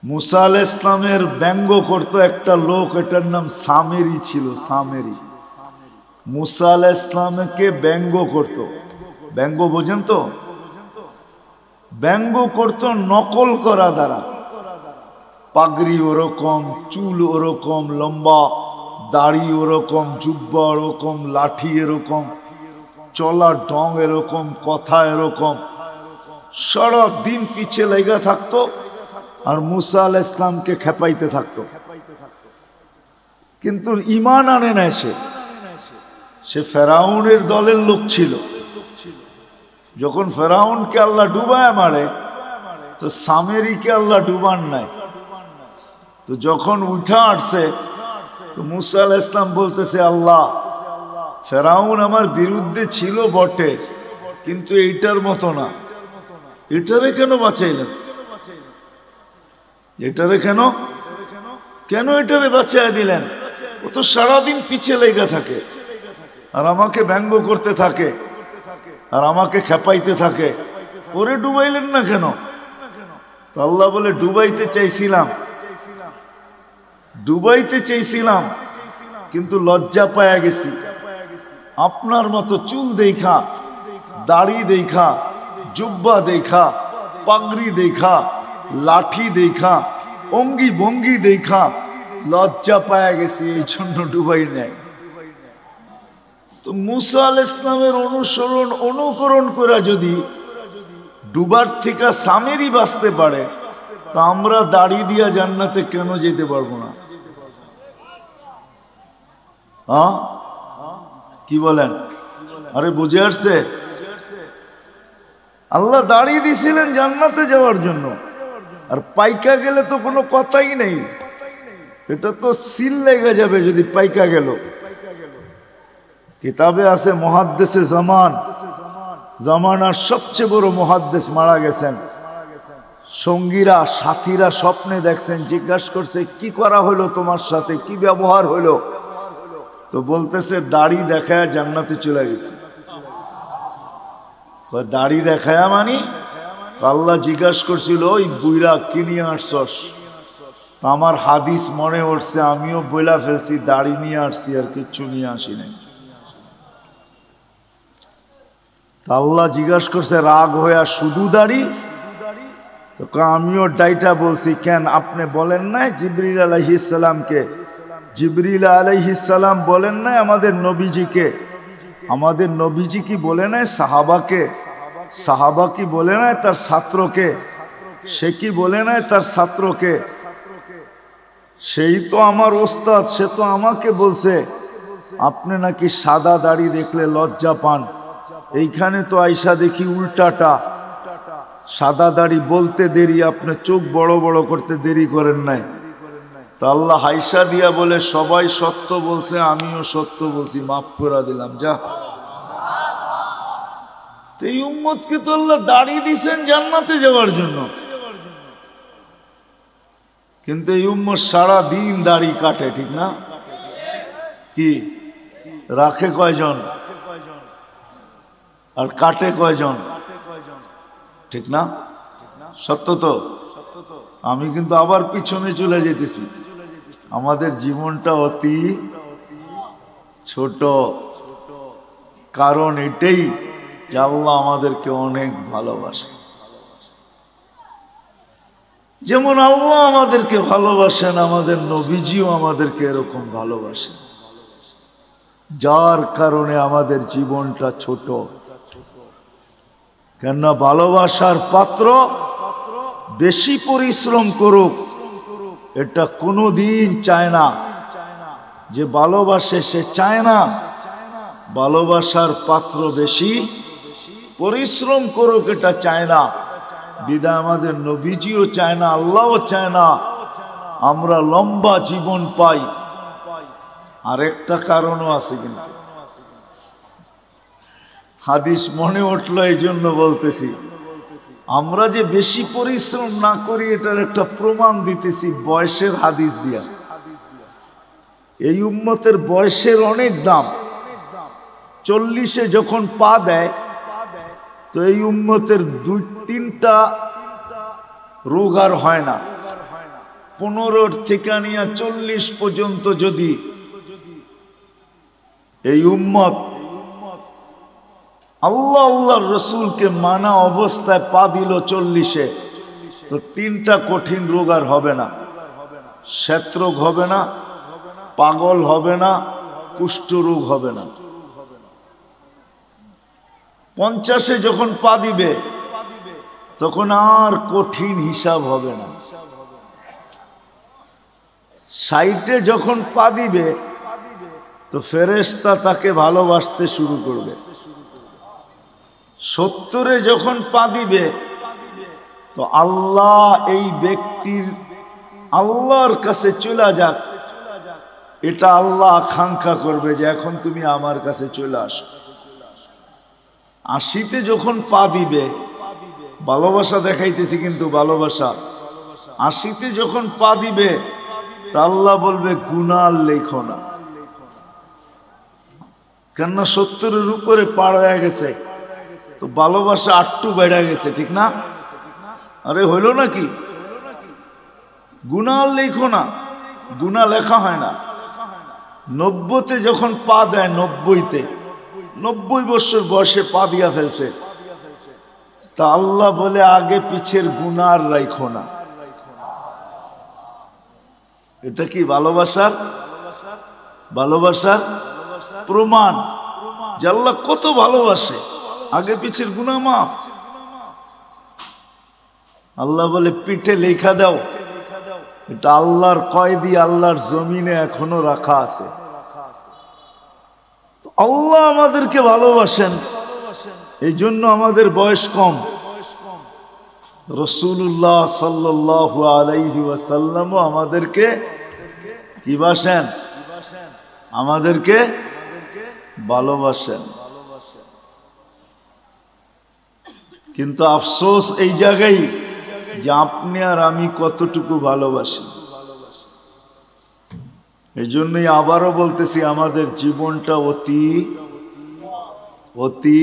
মুসা আলাইহিস ইসলামের ব্যঙ্গ করত একটা লোক, এটার নাম সামেরি ছিল। সামেরি মুসা আলাইহিস ইসলামকে ব্যঙ্গ করত। ব্যঙ্গ বোঝেন তো? ব্যঙ্গ করত নকল করা দ্বারা। পাগড়ি ওরকম, চুল ওরকম লম্বা, দাড়ি ওরকম, জুব্বা ওরকম, লাঠি এরকম, চলার ঢং এরকম, কথা এরকম, সারা দিন পিছে লেগে থাকতো আর মুসা আলাইহিস ইসলামকে খেপাইতে থাকতো। কিন্তু ঈমান আনে না। সে ফেরাউনের দলের লোক ছিল। যখন ফেরাউনকে আল্লাহ ডুবায় মারে তো সামেরিকে আল্লাহ ডুবান নাই। তো যখন উঠা আসছে তো মুসা আলাইহিস ইসলাম বলতেছে, আল্লাহ, ফেরাউন আমার বিরুদ্ধে ছিল বটে, কিন্তু এইটার মতো না। এটারে কেন বাঁচাইলেন? এটারে কেন এটারে বাঁচাইয়া দিলেন? ও তো সারাদিন পিছিয়ে লেগে থাকে আর আমাকে ব্যঙ্গ করতে থাকে আর আমাকে খেপাইতে থাকে। ওরে ডুবাইলেন না কেন? তো আল্লাহ বলে, ডুবাইতে চাইছিলাম কিন্তু লজ্জা পায়া গেছি। আপনার মতো চুল দেখা, দাড়ি দেখা, জুব্বা দেখা, পাগড়ি দেখা, লাঠি দেখা, অঙ্গি ভঙ্গি দেখা লজ্জা পায়া গেছি, এই জন্য ডুবাই নাই। তো মুসা আলাইহিস ইসলামের অনুসরণ অনুকরণ করে যদি ডুবার থেকে সামেরি বাঁচতে পারে, তা আমরা দাড়ি দিয়া জান্নাতে কেন যেতে পারবো না? হ্যাঁ, কি বলেন? আরে বুঝে আসছে? আল্লাহ দাড়ি দিছিলেন জান্নাতে যাওয়ার জন্য, আর পাইকা গেলে তো কোনো কথাই নেই। এটা তো সিল লেগে যাবে যদি পাইকা গেল। কিতাবে আছে মুহাদ্দিসে জামানার সবচেয়ে বড় মুহাদ্দিস মারা গেছেন, সঙ্গীরা সাথীরা স্বপ্নে দেখছেন, জিজ্ঞাসা করছে কি করা হলো তোমার সাথে, কি ব্যবহার হলো? তো বলতেছে দাড়ি দেখায় জান্নাতে চলে গেছে। দাড়ি দেখায় মানি? আল্লাহ জিজ্ঞাসা করছিল ওই বুইরা কি নিয়ে আসছস? আমার হাদিস মনে উঠছে, আমিও বইলা ফেলছি দাড়ি নিয়ে আসছি, আর কিচ্ছু নিয়ে আসি নাই। আল্লাহ জিজ্ঞাসা করছে রাগ হইয়া শুধু দাড়ি? তো আমিও ডাইটা বলছি, কেন আপনি বলেন নাই জিবরিল আলাইহিস সালামকে, জিবরিল আলাইহিস সালাম বলেন নাই আমাদের নবীজিকে, আমাদের নবীজি কি বলে নাই সাহাবাকে, সাহাবা কি বলে নাই তার ছাত্রকে, সে কি বলে নাই তার ছাত্রকে? সেই তো আমার ওস্তাদ, সে তো আমাকে বলছে আপনি নাকি সাদা দাড়ি দেখলে লজ্জা পান। এইখানে তো আইসা দেখি উল্টাটা, সাদা দাড়ি বলতে দেরি, আপনি চোখ বড় বড় করতে দেরি করেন নাই। তা আল্লাহ হাইসা দিয়া বলে সবাই সত্য বলছে, আমিও সত্য বলছি, মাফ করে দিলাম যা। এই উম্মতকে তো আল্লাহ দাড়ি দিছেন জান্নাতে যাওয়ার জন্য, কিন্তু এই উম্মত সারা দিন দাড়ি কাটে, ঠিক না? কি রাখে কয়জন আর কাটে কয়জন? ঠিক না? সত্য তো? আমি কিন্তু আবার পিছনে চলে যেতেছি। আমাদের জীবনটা অতি ছোট, কারণ এটাই যে আল্লাহ আমাদেরকে অনেক ভালোবাসে। যেমন আল্লাহ আমাদেরকে ভালোবাসেন, আমাদের নবীজিও আমাদেরকে এরকম ভালোবাসেন, যার কারণে আমাদের জীবনটা ছোট। কেননা ভালোবাসার পাত্র বেশি পরিশ্রম করুক এটা কোনোদিন চায় না। যে ভালোবাসে সে চায় না ভালোবাসার পাত্র বেশি পরিশ্রম করুক, এটা চায় না। বিদায় আমাদের নবীজিও চায় না, আল্লাহও চায় না আমরা লম্বা জীবন পাই। আর একটা কারণও আছে, কিন্তু হাদিস মনে উঠলো এই জন্য বলতেছি। আমরা যে বেশি পরিশ্রম না করি এটার একটা প্রমাণ দিতেছি বয়সের হাদিস দিয়া। এই উম্মতের বয়সের অনেক দাম। 40-এ যখন পা দেয় তো এই উম্মতের 2-3টা রোগ আর হয় না। 15 থেকে নিয়ে 40 পর্যন্ত যদি এই উম্মত আল্লাহ আল্লাহর রসুলকে মানা অবস্থায় পা দিল 40-এ, তো 3টা কঠিন রোগ আর হবে না। শ্বেতরোগ হবে না, পাগল হবে না, কুষ্ঠ রোগ হবে না। 50-এ যখন পা দিবে তখন আর কঠিন হিসাব হবে না। 60-এ যখন পা দিবে তো ফেরেশতা তাকে ভালোবাসতে শুরু করবে। 70-এ যখন পা দিবে তো আল্লাহ এই ব্যক্তির আল্লাহর কাছে চলে যাক, এটা আল্লাহ আকাঙ্ক্ষা করবে যে এখন তুমি আমার কাছে চলে আসো। 80-তে যখন পা দিবে, ভালোবাসা দেখাইতেছি কিন্তু ভালোবাসা, 80-তে যখন পা দিবে তা আল্লাহ বলবে গুনাহ লেখো না, কেননা 70-এর উপরে পার হয়ে গেছে, তো ভালোবাসা আটটু বেড়ে গেছে, ঠিক না? আরে হইল নাকি? গুনাহ লেখো না, গুনাহ লেখা হয় না। 90-তে যখন পা দেয়, 90-তে 90 বছর বয়সে পা দিয়া ফেলছে, তা আল্লাহ বলে আগে পিছের গুনাহ আর রাখো না। এটা কি ভালোবাসার ভালোবাসার প্রমাণ যে আল্লাহ কত ভালোবাসে। আগে পিছের গুনাহ মাফ। আল্লাহ বলে পিঠে লেখা দাও, এটা আল্লাহর কয়েদি, আল্লাহর জমিনে এখনো রাখা আছে। আল্লাহ আমাদেরকে ভালোবাসেন, এই জন্য আমাদের বয়স কম। রাসূলুল্লাহ সাল্লাল্লাহু আলাইহি ওয়াসাল্লাম আমাদেরকে কি বাসেন? আমাদেরকে ভালোবাসেন। কিন্তু আফসোস এই জায়গায় যে আপনি আর আমি কতটুকু ভালোবাসি। এই জন্যই আবারও বলতেছি, আমাদের জীবনটা অতি অতি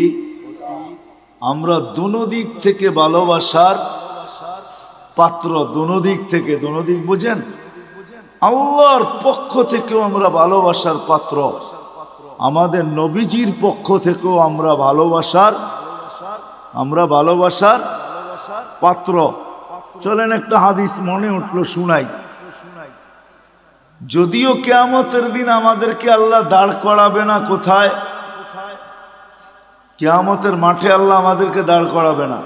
আমরা দোনো দিক থেকে ভালোবাসার পাত্র। দোনো দিক থেকে, দোনো দিক বুঝেন? আল্লাহর পক্ষ থেকেও আমরা ভালোবাসার পাত্র, আমাদের নবীজির পক্ষ থেকেও আমরা ভালোবাসার পাত্র। চলেন একটা হাদিস মনে উঠলো, শুনাই। যদিও কিয়ামতের দিন আমাদেরকে আল্লাহ দাঁড় করাবে না, কোথায়? কিয়ামতের মাঠে আল্লাহ আমাদেরকে দাঁড় করাবে না।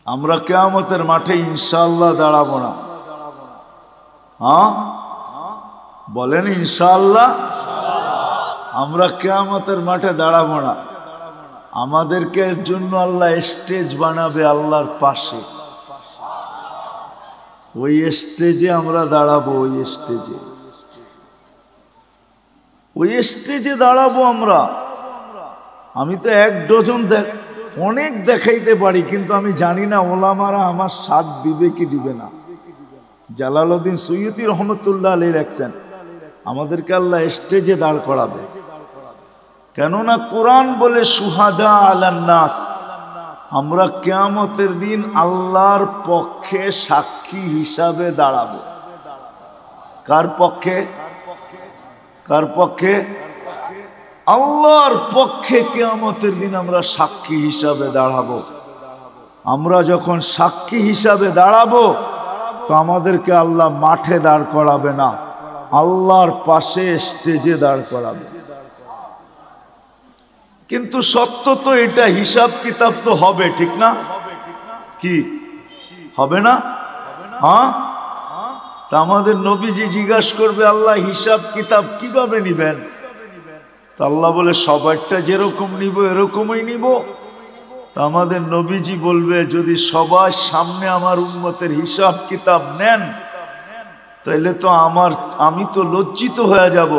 আমরা কিয়ামতের মাঠে ইনশাআল্লাহ দাঁড়াবো না। হ্যাঁ বলেন ইনশাআল্লাহ। আমরা কিয়ামতের মাঠে দাঁড়াবো না। আমাদেরকে এর জন্য আল্লাহ স্টেজ বানাবে আল্লাহর পাশে। ওই স্টেজে আমরা দাঁড়াবো, ওই স্টেজে দাঁড়াবো আমরা। আমি তো এক ডজন অনেক দেখাইতে পারি, কিন্তু আমি জানি না ওলামারা আমার সাথ দিবে কি দিবে না। জালালউদ্দিন সৈয়দী রহমতুল্লাহ আলাইহি লেখছেন, আমাদেরকে আল্লাহ স্টেজে দাঁড় করাবে। কেননা কোরআন বলে সুহাদা আলান নাস, আমরা কিয়ামতের দিন আল্লাহর পক্ষে সাক্ষী হিসাবে দাঁড়াবো। কার পক্ষে? কার পক্ষে? আল্লাহর পক্ষে কিয়ামতের দিন আমরা সাক্ষী হিসাবে দাঁড়াবো। আমরা যখন সাক্ষী হিসাবে দাঁড়াবো, তো আমাদেরকে আল্লাহ মাঠে দাঁড় করাবে না, আল্লাহর পাশে স্টেজে দাঁড় করাবে। কিন্তু সত্য তো এটা, হিসাব কিতাব তো হবে, ঠিক না? কি হবে না? হ্যাঁ। তা আমাদের নবীজি জিজ্ঞাসা করবে, আল্লাহ হিসাব কিতাব কিভাবে নিবেন? তা আল্লাহ বলে, সবারটা যেরকম নিব এরকমই নিব। তা আমাদের নবীজি বলবে, যদি সবার সামনে আমার উম্মতের হিসাব কিতাব নেন, তাইলে তো আমি তো লজ্জিত হয়ে যাব।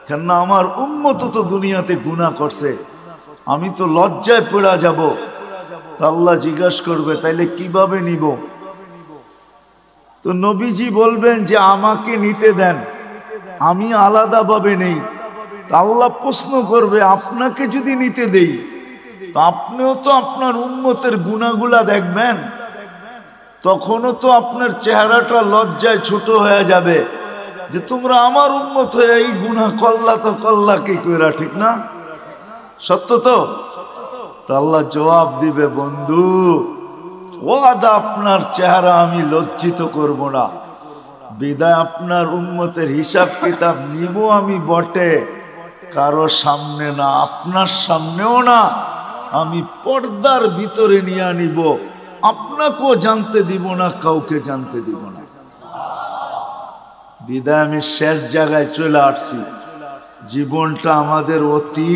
কেননা আমার উম্মত তো দুনিয়াতে গুনাহ করছে, আমি তো লজ্জায় পড়া যাব। তা আল্লাহ জিজ্ঞাসা করবে, তাইলে কিভাবে নিব? তো নবীজি বলবেন যে আমাকে নিতে দেন, আমি আলাদাভাবে নেই। তা আল্লাহ প্রশ্ন করবে, আপনাকে যদি নিতে দেই, তো আপনিও তো আপনার উম্মতের গুনাহগুলা দেখবেন, তখনও তো আপনার চেহারাটা লজ্জায় ছোট হয়ে যাবে যে তোমরা আমার উম্মত হয়ে এই গুনাহ করলা, তো করলা কি কইরা, ঠিক না? সত্য তো? আল্লাহ জবাব দিবে, বন্ধু ওয়াদা, আপনার চেহারা আমি লজ্জিত করব না। বিদায় আপনার উম্মতের হিসাব কিতাব নিব আমি বটে, কারো সামনে না, আপনার সামনেও না, আমি পর্দার ভিতরে নিয়ে নিব। আপনাকেও জানতে দিব না, কাউকে জানতে দিব না। বিদায় আমি শেষ জায়গায় চলে আসছি। জীবনটা আমাদের অতি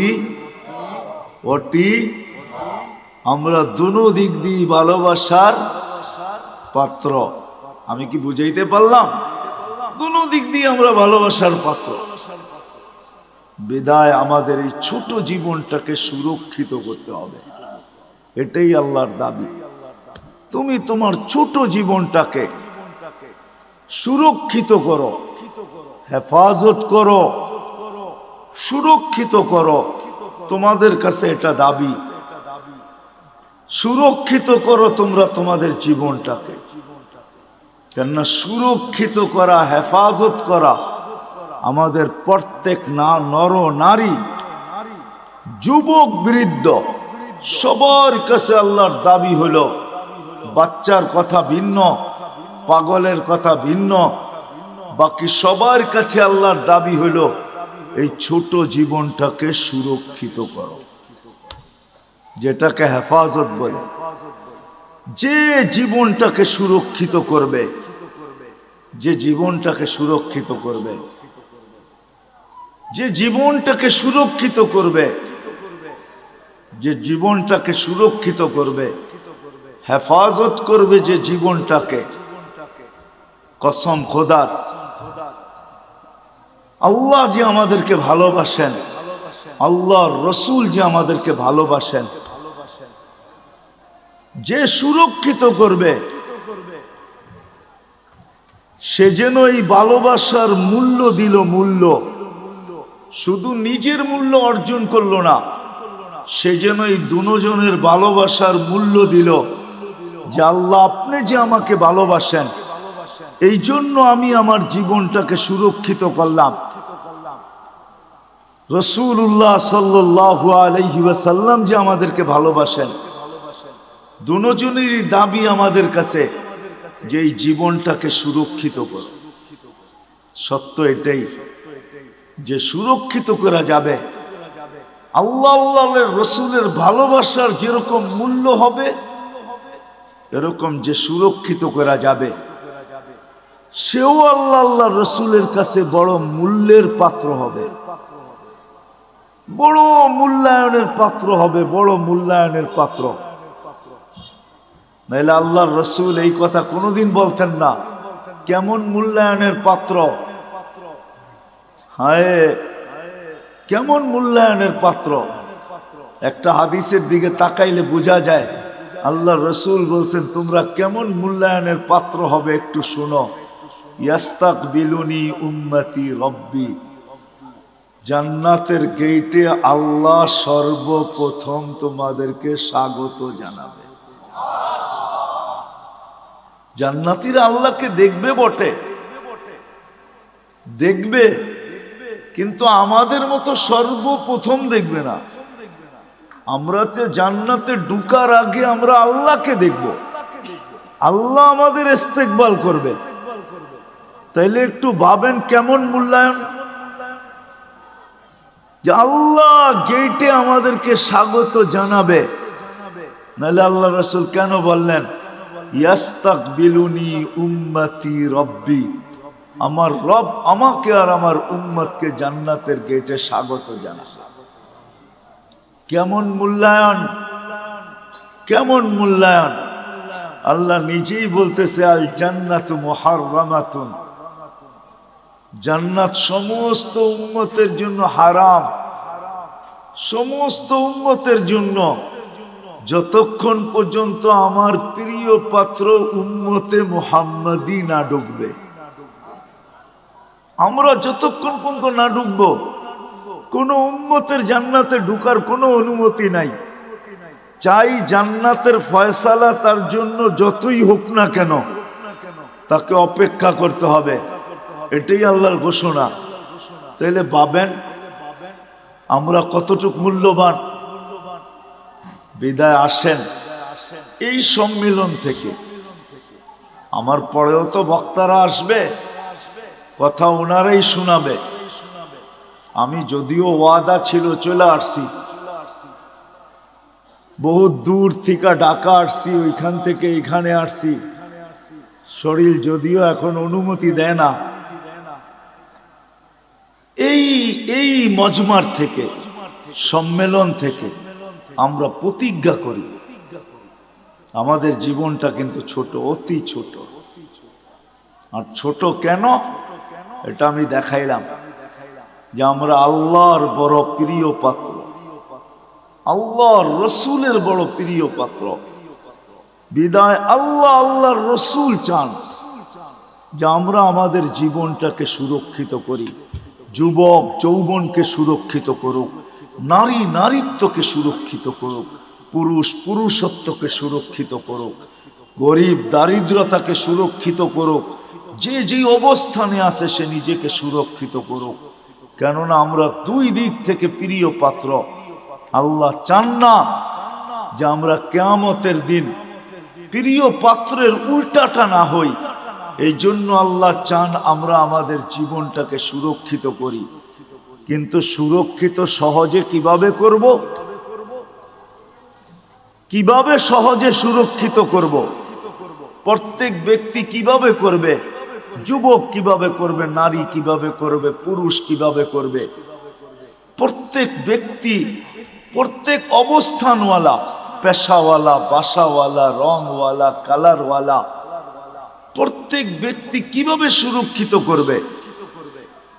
আমরা দুনো দিক দিয়ে ভালোবাসার পাত্র। আমি কি বুঝাইতে পারলাম? দুনো দিক দিয়ে আমরা ভালোবাসার পাত্র। বিদায় আমাদের এই ছোট জীবনটাকে সুরক্ষিত করতে হবে, এটাই আল্লাহর দাবি। তুমি তোমার ছোট জীবনটাকে সুরক্ষিত করো, হেফাজত করো, সুরক্ষিত করো। তোমাদের কাছে এটা দাবি, সুরক্ষিত করো তোমরা তোমাদের জীবনটাকে। কেননা সুরক্ষিত করা, হেফাজত করা আমাদের প্রত্যেক নর নারী, যুবক বৃদ্ধ সবার কাছে আল্লাহর দাবি হলো। বাচ্চার কথা ভিন্ন, পাগলের কথা ভিন্ন, বাকি সবার কাছে আল্লাহর দাবি হলো এই ছোট জীবনটাকে সুরক্ষিত করো, যেটাকে হেফাজত বলে। যে জীবনটাকে সুরক্ষিত করবে, যে জীবনটাকে সুরক্ষিত করবে, যে জীবনটাকে সুরক্ষিত করবে, যে জীবনটাকে সুরক্ষিত করবে, হেফাজত করবে যে জীবনটাকে, কসম খোদার, আল্লাহ যে আমাদেরকে ভালোবাসেন, আল্লাহর রসুল যে আমাদেরকে ভালোবাসেন, যে সুরক্ষিত করবে সে যেন এই ভালোবাসার মূল্য দিল, মূল্য শুধু নিজের মূল্য অর্জন করলো না, সে যেন এই দুজনের ভালোবাসার মূল্য দিল যে আল্লাহ আপনি যে আমাকে ভালোবাসেন এই জন্য আমি আমার জীবনটাকে সুরক্ষিত করলাম। রাসূলুল্লাহ সাল্লাল্লাহু আলাইহি ওয়াসাল্লাম যে আমাদেরকে ভালোবাসেন, দুজনেরই দাবি আমাদের কাছে যে এই জীবনটাকে সুরক্ষিত করো। সত্য এটাই যে সুরক্ষিত করা যাবে, আল্লাহ আল্লাহর রাসূলের ভালোবাসার যেরকম মূল্য হবে এরকম যে সুরক্ষিত করা যাবে সেও আল্লাহ আল্লাহর রাসূলের কাছে বড় মূল্যের পাত্র হবে, বড় মূল্যায়নের পাত্র হবে, বড় মূল্যায়নের পাত্র। নাইলে আল্লাহর রাসূল এই কথা কোনোদিন বলতেন না, কেমন মূল্যায়নের পাত্র, হায় কেমন মূল্যায়নের পাত্র। একটা হাদিসের দিকে তাকাইলে বোঝা যায় আল্লাহর রাসূল বলছেন তোমরা কেমন মূল্যায়নের পাত্র হবে একটু শোনো। ইয়াস্তাকবিলুনি উম্মতি রব্বি, জান্নাতের গেটে আল্লাহ সর্বপ্রথম তোমাদেরকে স্বাগত জানাবে। জান্নাতীরা আল্লাহকে দেখবে বটে, দেখবে, কিন্তু আমাদের মতো সর্বপ্রথম দেখবে না। আমরা তো জান্নাতে ঢুকার আগে আমরা আল্লাহকে দেখব, আল্লাহ আমাদের ইস্তেকবাল করবে। তাইলে একটু ভাবেন কেমন মূল্যায়ন, যে আল্লাহ গেটে আমাদেরকে স্বাগত জানাবে। নাহলে আল্লাহ রাসূল কেন বললেন ইয়াস্তাকবিলুনি উম্মতি রব্বি, আমার রব আমাকে আর আমার উম্মতকে জান্নাতের গেটে স্বাগত জানাবে। কেমন মূল্যায়ন, কেমন মূল্যায়ন। আল্লাহ নিজেই বলতেছে আল জান্নাতু মুহাররামাতুন, জান্নাত সমস্ত উম্মতের জন্য হারাম, সমস্ত উম্মতের জন্য, যতক্ষণ পর্যন্ত আমার প্রিয় পাত্র উম্মতে মুহাম্মাদি না ঢুকবে। আমরা যতক্ষণ পর্যন্ত না ঢুকবো কোন উম্মতের জান্নাতে ঢুকার কোনো অনুমতি নাই। চাই জান্নাতের ফয়সালা তার জন্য যতই হোক না কেন তাকে অপেক্ষা করতে হবে, এটাই আল্লাহর ঘোষণা। তাইলে ভাবেন আমরা কতটুক মূল্যবান। বিদায় আসেন এই সম্মেলন থেকে, আমার পরেও তো বক্তারা আসবে, কথা ওনারাই শোনাবে। আমি যদিও ওয়াদা ছিল চলে আসছি, বহু দূর থেকে ঢাকা আসছি, ওইখান থেকে এখানে আসছি, শরীর যদিও এখন অনুমতি দেয় না। এই মজমার থেকে, সম্মেলন থেকে আমরা প্রতিজ্ঞা করি আমাদের জীবনটা কিন্তু ছোট, অতি ছোট। আর ছোট কেন এটা আমি দেখাইলাম যে আমরা আল্লাহর বড় প্রিয় পাত্র, আল্লাহর রসুলের বড় প্রিয় পাত্র। বিদায় আল্লাহ আল্লাহর রসুল চান যে আমরা আমাদের জীবনটাকে সুরক্ষিত করি, যুবক যৌবনকে সুরক্ষিত করুক, নারী নারীত্বকে সুরক্ষিত করুক, পুরুষ পুরুষত্বকে সুরক্ষিত করুক, গরিব দারিদ্রতাকে সুরক্ষিত করুক, যে যেই অবস্থানে আছে সে নিজেকে সুরক্ষিত করুক। কেননা আমরা দুই দিক থেকে প্রিয় পাত্র। আল্লাহ চান না যে আমরা কিয়ামতের দিন প্রিয় পাত্রের উল্টাটা না হই। এই জন্য আল্লাহ চান আমরা আমাদের জীবনটাকে সুরক্ষিত করি। কিন্তু সুরক্ষিত সহজে কিভাবে করব? কিভাবে সহজে সুরক্ষিত করব? প্রত্যেক ব্যক্তি কিভাবে করবে? যুবক কিভাবে করবে? নারী কিভাবে করবে? পুরুষ কিভাবে করবে? প্রত্যেক ব্যক্তি, প্রত্যেক অবস্থানওয়ালা, পেশাওয়ালা, বাসাওয়ালা, রংওয়ালা, কালারওয়ালা, প্রত্যেক ব্যক্তি কিভাবে সুরক্ষিত করবে?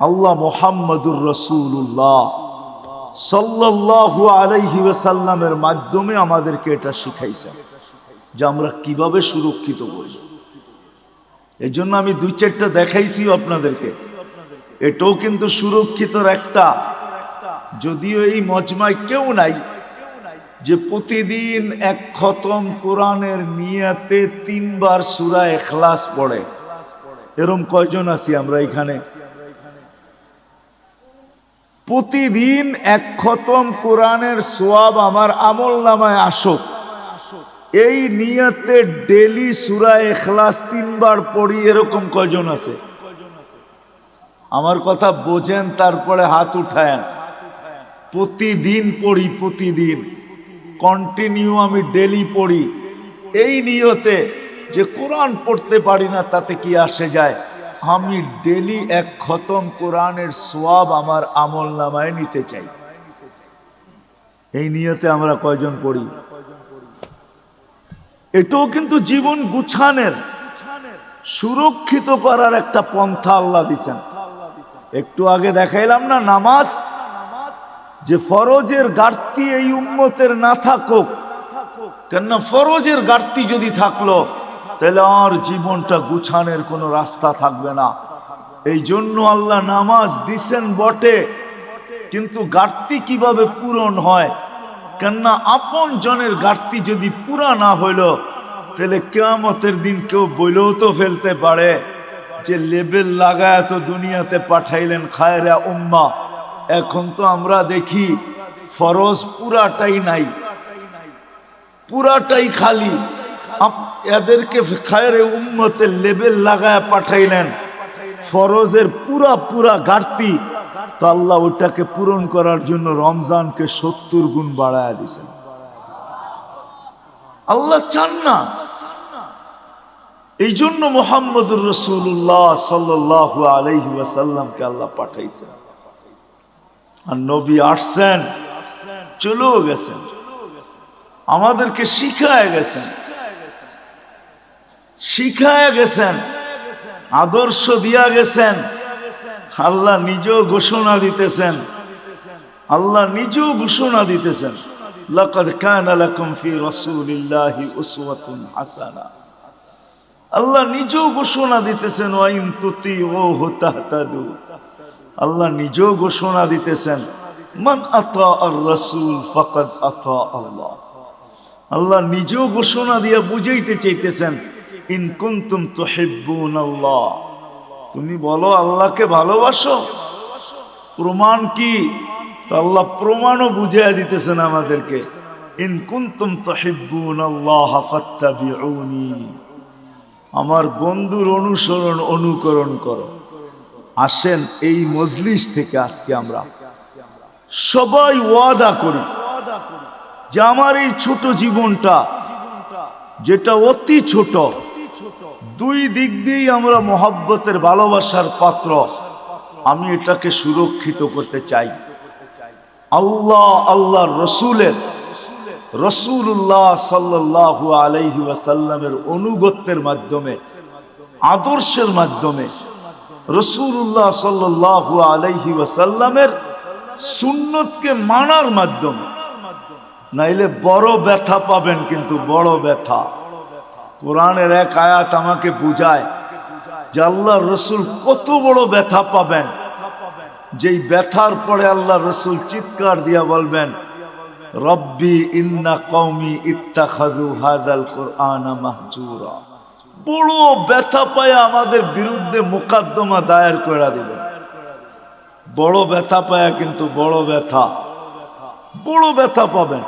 আল্লাহ মুহাম্মদুর রাসূলুল্লাহ সাল্লাল্লাহু আলাইহি ওয়াসাল্লামের মাধ্যমে আমাদেরকে এটা শিখাইছেন। যে আমরা কিভাবে সুরক্ষিত করি। এই জন্য আমি 2-4টা দেখাইছি আপনাদেরকে। এটাও কিন্তু সুরক্ষিতর একটা, যদিও এই মজমায় কেউ নাই যে প্রতিদিন এক খতম কোরআনের নিয়াতে 3 বার সূরা ইখলাস পড়ে। এরকম কয়জন আছি আমরা এখানে? প্রতিদিন এক খতম কোরআনের সওয়াব আমার আমলনামায় আসুক, এই নিয়তে ডেলি সূরা ইখলাস 3 বার পড়ি, এরকম কয়জন আছে? আমার কথা বোঝেন, তারপরে হাত উঠায়েন। প্রতিদিন পড়ি, প্রতিদিন কন্টিনিউ আমি ডেলি পড়ি, এই নিয়তে যে কোরআন পড়তে পারি না তাতে কি আসে যায়, আমি ডেলি এক খতম কোরআনের সওয়াব আমার আমলনামায় নিতে চাই। এই নিয়তে আমরা কয়জন পড়ি? এটাও কিন্তু জীবন গুছানের, সুরক্ষিত করার একটা পন্থা আল্লাহ দিছেন। একটু আগে দেখাইলাম না নামাজ, যে ফরজের ঘাটতি এই উম্মতের না থাকুক, কেননা ফরজের ঘাটতি যদি থাকলো তাহলে আর জীবনটা গুছানের কোনো রাস্তা থাকবে না। এই জন্য আল্লাহ নামাজ দিছেন বটে, কিন্তু ঘাটতি কিভাবে পূরণ হয়, কেননা আপন জনের ঘাটতি যদি পুরা না হইল তাহলে কিয়ামতের দিন কেউ বইলেও তো ফেলতে পারে যে লেবেল লাগায় তো দুনিয়াতে পাঠাইলেন খায়রা উম্মা, এখন তো আমরা দেখি ফরজ পুরাটাই নাই, পুরাটাই খালি। এদেরকে খায়রে উম্মতের লেবেল লাগায় পাঠাইলেন, ফরজের পুরা পুরা ঘাটতি, তো আল্লাহ ওটাকে পূরণ করার জন্য রমজানকে 70 গুণ বাড়ায় দিয়েছেন। আল্লাহ চান না, এই জন্য মুহাম্মদুর রাসূলুল্লাহ সাল্লাল্লাহু আলাইহি ওয়াসাল্লামকে আল্লাহ পাঠাইছেন। আর নবী আসছেন, চলেও গেছেন, আমাদেরকে শিখায় গেছেন, শিখায় গেছেন, আদর্শ দিয়া গেছেন। আল্লাহ নিজেও ঘোষণা দিতেছেন, আল্লাহ নিজেও ঘোষণা দিতেছেন, লাকাদ কানা লাকুম ফি রাসূলিল্লাহি উসওয়াতুন হাসানা। আল্লাহ নিজেও ঘোষণা দিতেছেন, ওয়া ইন তুতিউহু তাহতাদু। আল্লাহ নিজেও ঘোষণা দিতেছেন, মান আতা আর রাসূল ফাকাদ আতা আল্লাহ। আল্লাহ নিজেও ঘোষণা দিয়া বুঝাইতে চাইতেছেন, ইন কুনতুম তুহিব্বুনাল্লাহ, তুমি বলো আল্লাহকে ভালোবাসো, প্রমাণ কি? তো আল্লাহ প্রমাণও বুঝাইয়া দিতেছেন আমাদেরকে, ইন কুনতুম তুহিব্বুনাল্লাহ ফাত্তাবিউনি, আমার বন্ধুর অনুসরণ অনুকরণ করো। আসেন এই মজলিস থেকে আজকে আমরা সবাই ওয়াদা করি যে আমার এই ছোট জীবনটা, যেটা অতি ছোট, 2 দিক দিয়েই আমরা মহব্বতের ভালোবাসার পাত্র, আমি এটাকে সুরক্ষিত করতে চাই। আল্লাহ আল্লাহর রসুলের, রাসূলুল্লাহ সাল্লাল্লাহু আলাইহি ওয়াসাল্লামের অনুগত্যের মাধ্যমে, আদর্শের মাধ্যমে, রাসূলুল্লাহ সাল্লাল্লাহু আলাইহি ওয়াসাল্লামের সুন্নতকে মানার মাধ্যমে। নাইলে বড় ব্যথা পাবেন, কিন্তু বড় ব্যথা। কোরআনের এক আয়াত আমাকে বুঝায় যে আল্লাহর রাসূল কত বড় ব্যথা পাবেন, যেই ব্যথার পরে আল্লাহর রাসূল চিৎকার দিয়া বলবেন, রব্বি ইন্না কওমি ইত্তাখাযু হাযাল কুরআনা মাহজুরা। বড় ব্যথা পায় আমাদের বিরুদ্ধে মোকদ্দমা দায়ের করে দিবেন। বড় ব্যথা পায়, কিন্তু বড় ব্যথা, বড় ব্যথা পাবেন।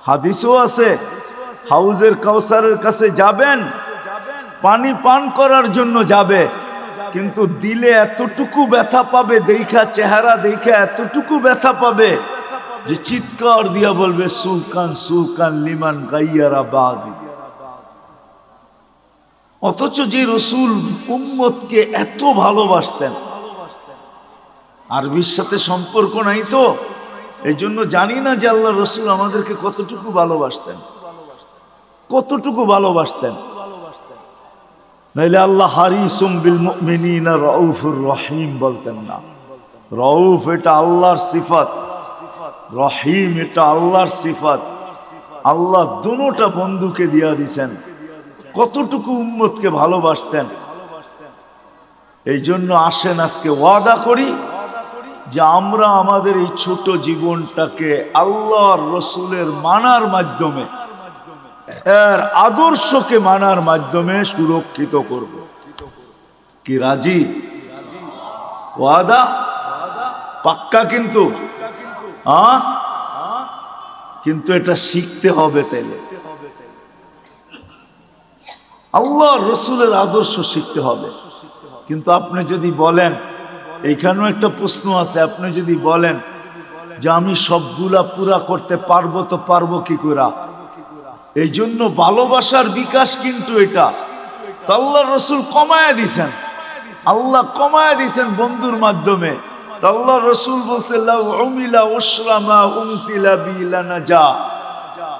হাদিসও আছে, হাউজের কাউসারের কাছে যাবেন, পানি পান করার জন্য যাবে, কিন্তু দিলে এতটুকু ব্যথা পাবে, দেখা চেহারা দেখা এতটুকু ব্যথা পাবে যে চিৎকার দিয়া বলবে, সুলকান সুলকান লিমান গাইয়ারা বাদি। অথচ যে রসুল উম্মতকে এত ভালোবাসতেন, আরবির সাথে সম্পর্ক নাই তো, এই জন্য জানি না যে আল্লাহ রসুল আমাদেরকে কতটুকু ভালোবাসতেন, কতটুকু ভালোবাসতেন। নাইলে আল্লাহ হারিসুম বিল মুমিনিনা রাউফুর রহিম বলতেন না। রউফ এটা আল্লাহর সিফাত, রহিম এটা আল্লাহর সিফাত। আল্লাহ দুটোটা বন্ধুকে দিয়া দিছেন, কতটুকু উম্মতকে ভালোবাসতেন। এই জন্য আসেন আজকে ওয়াদা করি যে আমরা আমাদের এই ছোট জীবনটাকে আল্লাহর রসুলের মানার মাধ্যমে, এর আদর্শকে মানার মাধ্যমে সুরক্ষিত করব। কি রাজি? ওয়াদা পাক্কা? কিন্তু কিন্তু এটা শিখতে হবে। তাইলে আল্লাহর রসুলের আদর্শ শিখতে হবে। কিন্তু আপনি যদি বলেন, এইখানেও একটা প্রশ্ন আছে, আপনি যদি বলেন যে আমি সবগুলা পুরা করতে পারবো, তো পারবো কি করে? এই জন্য ভালোবাসার বিকাশ কিন্তু এটা তো আল্লাহর রসুল কমায়া দিছেন, আল্লাহ কমায়া দিছেন বন্ধুর মাধ্যমে। তো আল্লাহর রসুল বলছে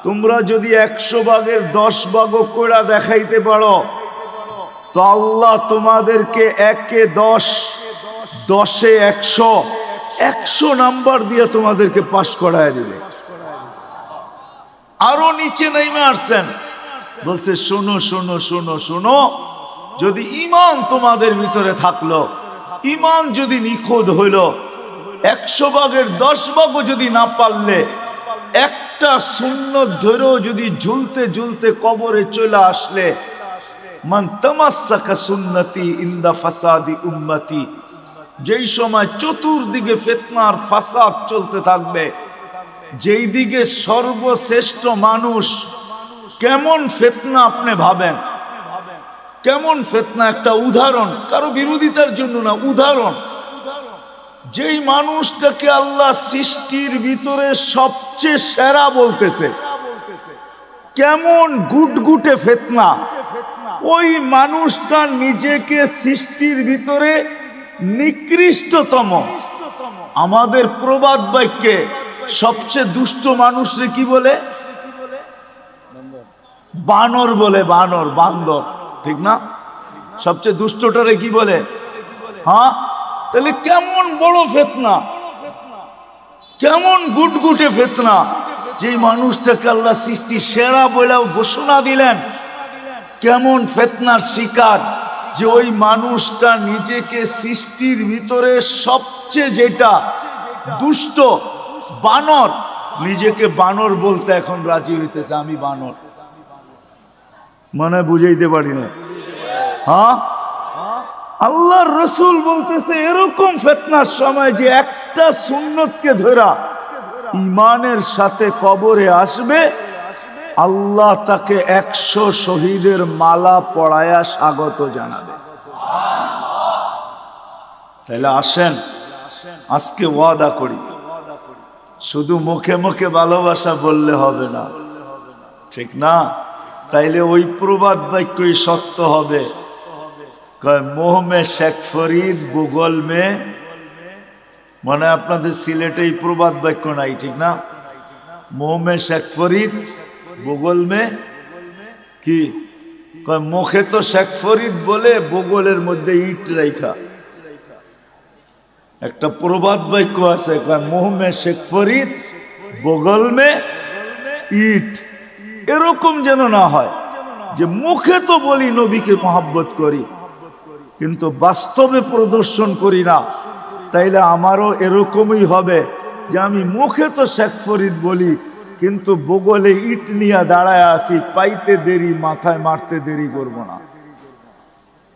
তোমরা যদি 100 ভাগের 10 ভাগও করে দেখাইতে পারো, তো আল্লাহ তোমাদেরকে 1-এ 10, 10-এ 100, 100 নাম্বার দিয়ে তোমাদেরকে পাশ করায় দিবে। আরো নিচে নেমে আসছেন, বলছে শোনো শোনো শোনো শোনো, যদি ঈমান তোমাদের ভিতরে থাকলো, ঈমান যদি নিখুঁত হইল, 100 ভাগের 10 ভাগও যদি না পারলে, একটা সুন্নত ধরেও যদি ঝুলতে ঝুলতে কবরে চলে আসলে, মান তামাসসাকা সুন্নতি ইনদা ফাসাদি উম্মতি, যেই সময় চতুর্দিকে ফিতনার ফাসাদ চলতে থাকবে, যেই দিকে সর্বশ্রেষ্ঠ মানুষ, কেমন ফিতনা আপনি ভাবেন, কেমন ফিতনা? একটা উদাহরণ, কারো বিরোধিতার জন্য না, উদাহরণ। যেই মানুষটাকে আল্লাহ সৃষ্টির ভিতরে সবচেয়ে সেরা বলতেছে, কেমন গুটগুটে ফিতনা, ওই মানুষটা নিজেকে সৃষ্টির ভিতরে নিকৃষ্টতম। আমাদের প্রবাদ বাক্যে সবচেয়ে দুষ্ট মানুষরে কি বলে? বানর বলে, বানর, বান্দর, ঠিক না? সবচেয়ে দুষ্টটারে কি বলে? হ্যাঁ, তাহলে কেমন বড় ফিতনা, কেমন গুটগুটে ফিতনা। যে মানুষটাকে আল্লাহ সৃষ্টি সেরা বলেও ঘোষণা দিলেন, কেমন ফিতনার শিকার, যে ওই মানুষটা নিজেকে সৃষ্টির ভিতরে সবচেয়ে যেটা দুষ্ট, বানর, নিজেকে বানর বলতে এখন রাজি হইতেছে, আমি বানর। মানে বুঝাইতে পারি না? হ্যাঁ, আল্লাহর রসুল বলতেছে এরকম ফিতনার সময় যে একটা সুন্নতকে ধরা ঈমানের সাথে কবরে আসবে, আল্লাহ তাকে 100 শহীদের মালা পড়ায়া স্বাগত জানাবে। তাহলে আসেন আজকে ওয়াদা করি, শুধু মুখে মুখে ভালোবাসা বললে হবে না, ঠিক না? তাইলে ওই প্রবাদ বাক্যই সত্য হবে, মোহ মে শেখ ফরিদ ভূগোল মে, মানে আপনাদের সিলেটে এই প্রবাদ বাক্য নাই, ঠিক না? মোহ মে শেখ ফরিদ ভূগোল মে কি, মুখে তো শেখ ফরিদ বলে ভূগোলের মধ্যে ইট রাইখা। একটা প্রবাদ বাক্য আছে, মোহ মে শেখ ফরিদ ভূগোল মে ইট। এরকম যেন না হয় যে মুখে তো বলি নবীকে মহব্বত করি, কিন্তু বাস্তবে প্রদর্শন করি না। তাইলে আমারও এরকমই হবে যে আমি মুখে তো শেখ ফরিদ বলি, কিন্তু বগলে ইট নিয়ে দাঁড়ায় আসি, পাইতে দেরি মাথায় মারতে দেরি করব না।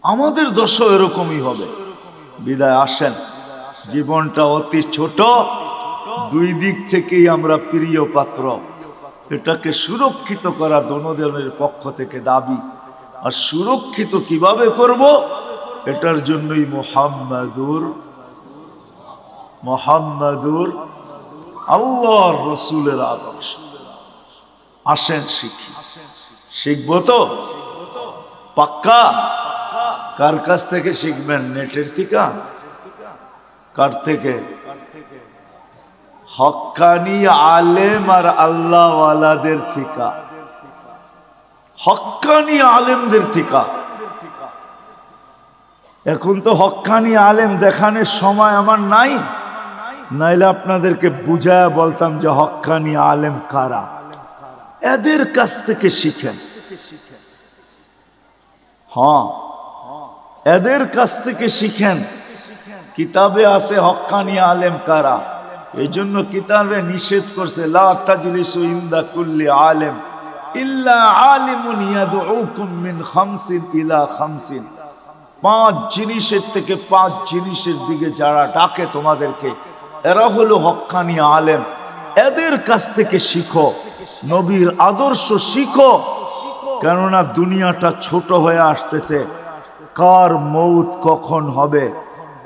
আমাদের দশা এরকমই হবে। বিদায় আসেন, জীবনটা অতি ছোট, দুই দিক থেকেই আমরা প্রিয় পাত্র, এটাকে সুরক্ষিত করা দোনোজনের পক্ষ থেকে দাবি। আর সুরক্ষিত কিভাবে করব, এটার জন্যই মুহাম্মাদুর আল্লাহর রসুলের আদর্শ। আসেন শিখি, শিখবো তো পাক্কা? কার কাছ থেকে শিখবেন? নেটের থেকে? কার থেকে? হক্কানি আলেম আর আল্লাহ ওয়ালাদের থেকে, হক্কানি আলেমদের থেকে। এখন তো হক্কানি আলেম দেখানোর সময় আমার নাই, নাইলে আপনাদেরকে বুঝায়া বলতাম যে হক্কানি আলেম কারা। এদের কাছ থেকে শিখেন। হ্যাঁ, এদের কাছ থেকে শিখেন। কিতাবে আছে হক্কানি আলেম কারা, এই জন্য কিতাবে নিষেধ করছে লা তাজলিসু ইনদা কুল্লি আলেম ইল্লা আলিমুন ইয়াদউকুম মিন খামসিন ইলা খামসিন। 5 জিনিসের থেকে 5 জিনিসের দিকে যারা ডাকে তোমাদেরকে, এরা হলো হক্কানি আলেম। এদের কাছ থেকে শিখো, নবীর আদর্শ শিখো। কেননা দুনিয়াটা ছোট হয়ে আসতেছে। কার মৌত কখন হবে,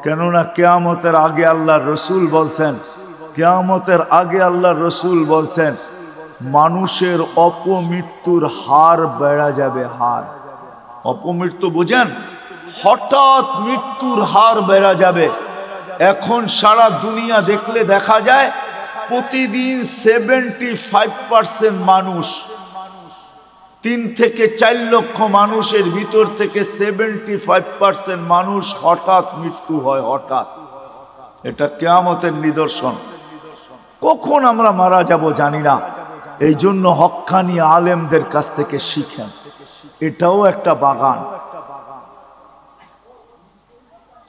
কেননা কিয়ামতের আগে আল্লাহর রসুল বলছেন, কিয়ামতের আগে আল্লাহর রসুল বলছেন মানুষের অপমৃত্যুর হার বেড়ে যাবে। হার, অপমৃত্যু বুঝেন? হঠাৎ মৃত্যুর হার বেড়ে যাবে। এখন সারা দুনিয়া দেখলে দেখা যায় প্রতিদিন 75% মানুষ, 3 থেকে 4 লক্ষ মানুষের ভিতর থেকে 75% মানুষ হঠাৎ মৃত্যু হয়। হঠাৎ, এটা কিয়ামতের নিদর্শন। কখন আমরা মারা যাব জানি না। এই জন্য হক্কানি আলেমদের কাছ থেকে শিখেন। এটাও একটা বাগান,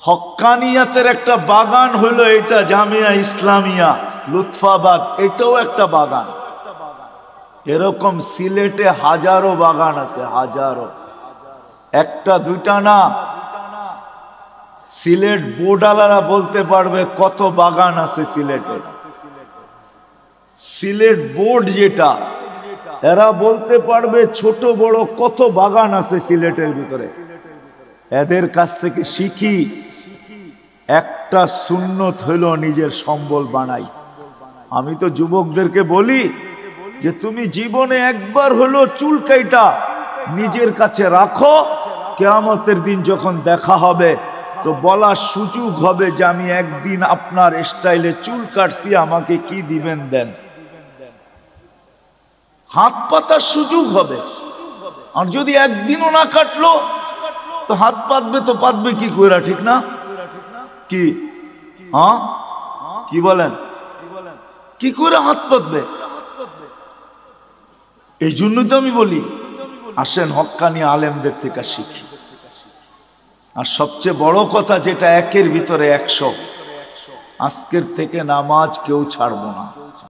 হক্কানিয়াতের একটা বাগান হলো এটা। জামিয়া ইসলামিয়া লুৎফাবাদ, এটাও একটা বাগান। এরকম সিলেটে হাজারো বাগান আছে, হাজারো, একটা দুইটা না। সিলেট বোর্ডালারা বলতে পারবে কত বাগান আছে সিলেটে। সিলেট বোর্ড যেটা, এরা বলতে পারবে ছোট বড় কত বাগান আছে সিলেটের ভিতরে। এদের কাছ থেকে শিখি। একটা সুন্নত হইল নিজের সম্বল বানাই। আমি তো যুবকদেরকে বলি যে তুমি জীবনে একবার হলো চুল কাইটা নিজের কাছে রাখো। কিয়ামতের দিন যখন দেখা হবে তো বলার সুযোগ হবে যে আমি একদিন আপনার স্টাইলে চুল কাটছি, আমাকে কি দিবেন দেন। হাত পাতার সুযোগ হবে। আর যদি একদিনও না কাটলো তো হাত পাতবে, তো পাতবে কি কইরা, ঠিক না? কি হ্যাঁ, কি বলেন? কি করে হাত পাতবে? এই জন্য তো আমি বলি আসেন হক্কানি আলেমদের থেকে শিখি। আর সবচেয়ে বড় কথা যেটা, 1-এর ভিতরে 100, আজকের থেকে নামাজ কেউ ছাড়বো না।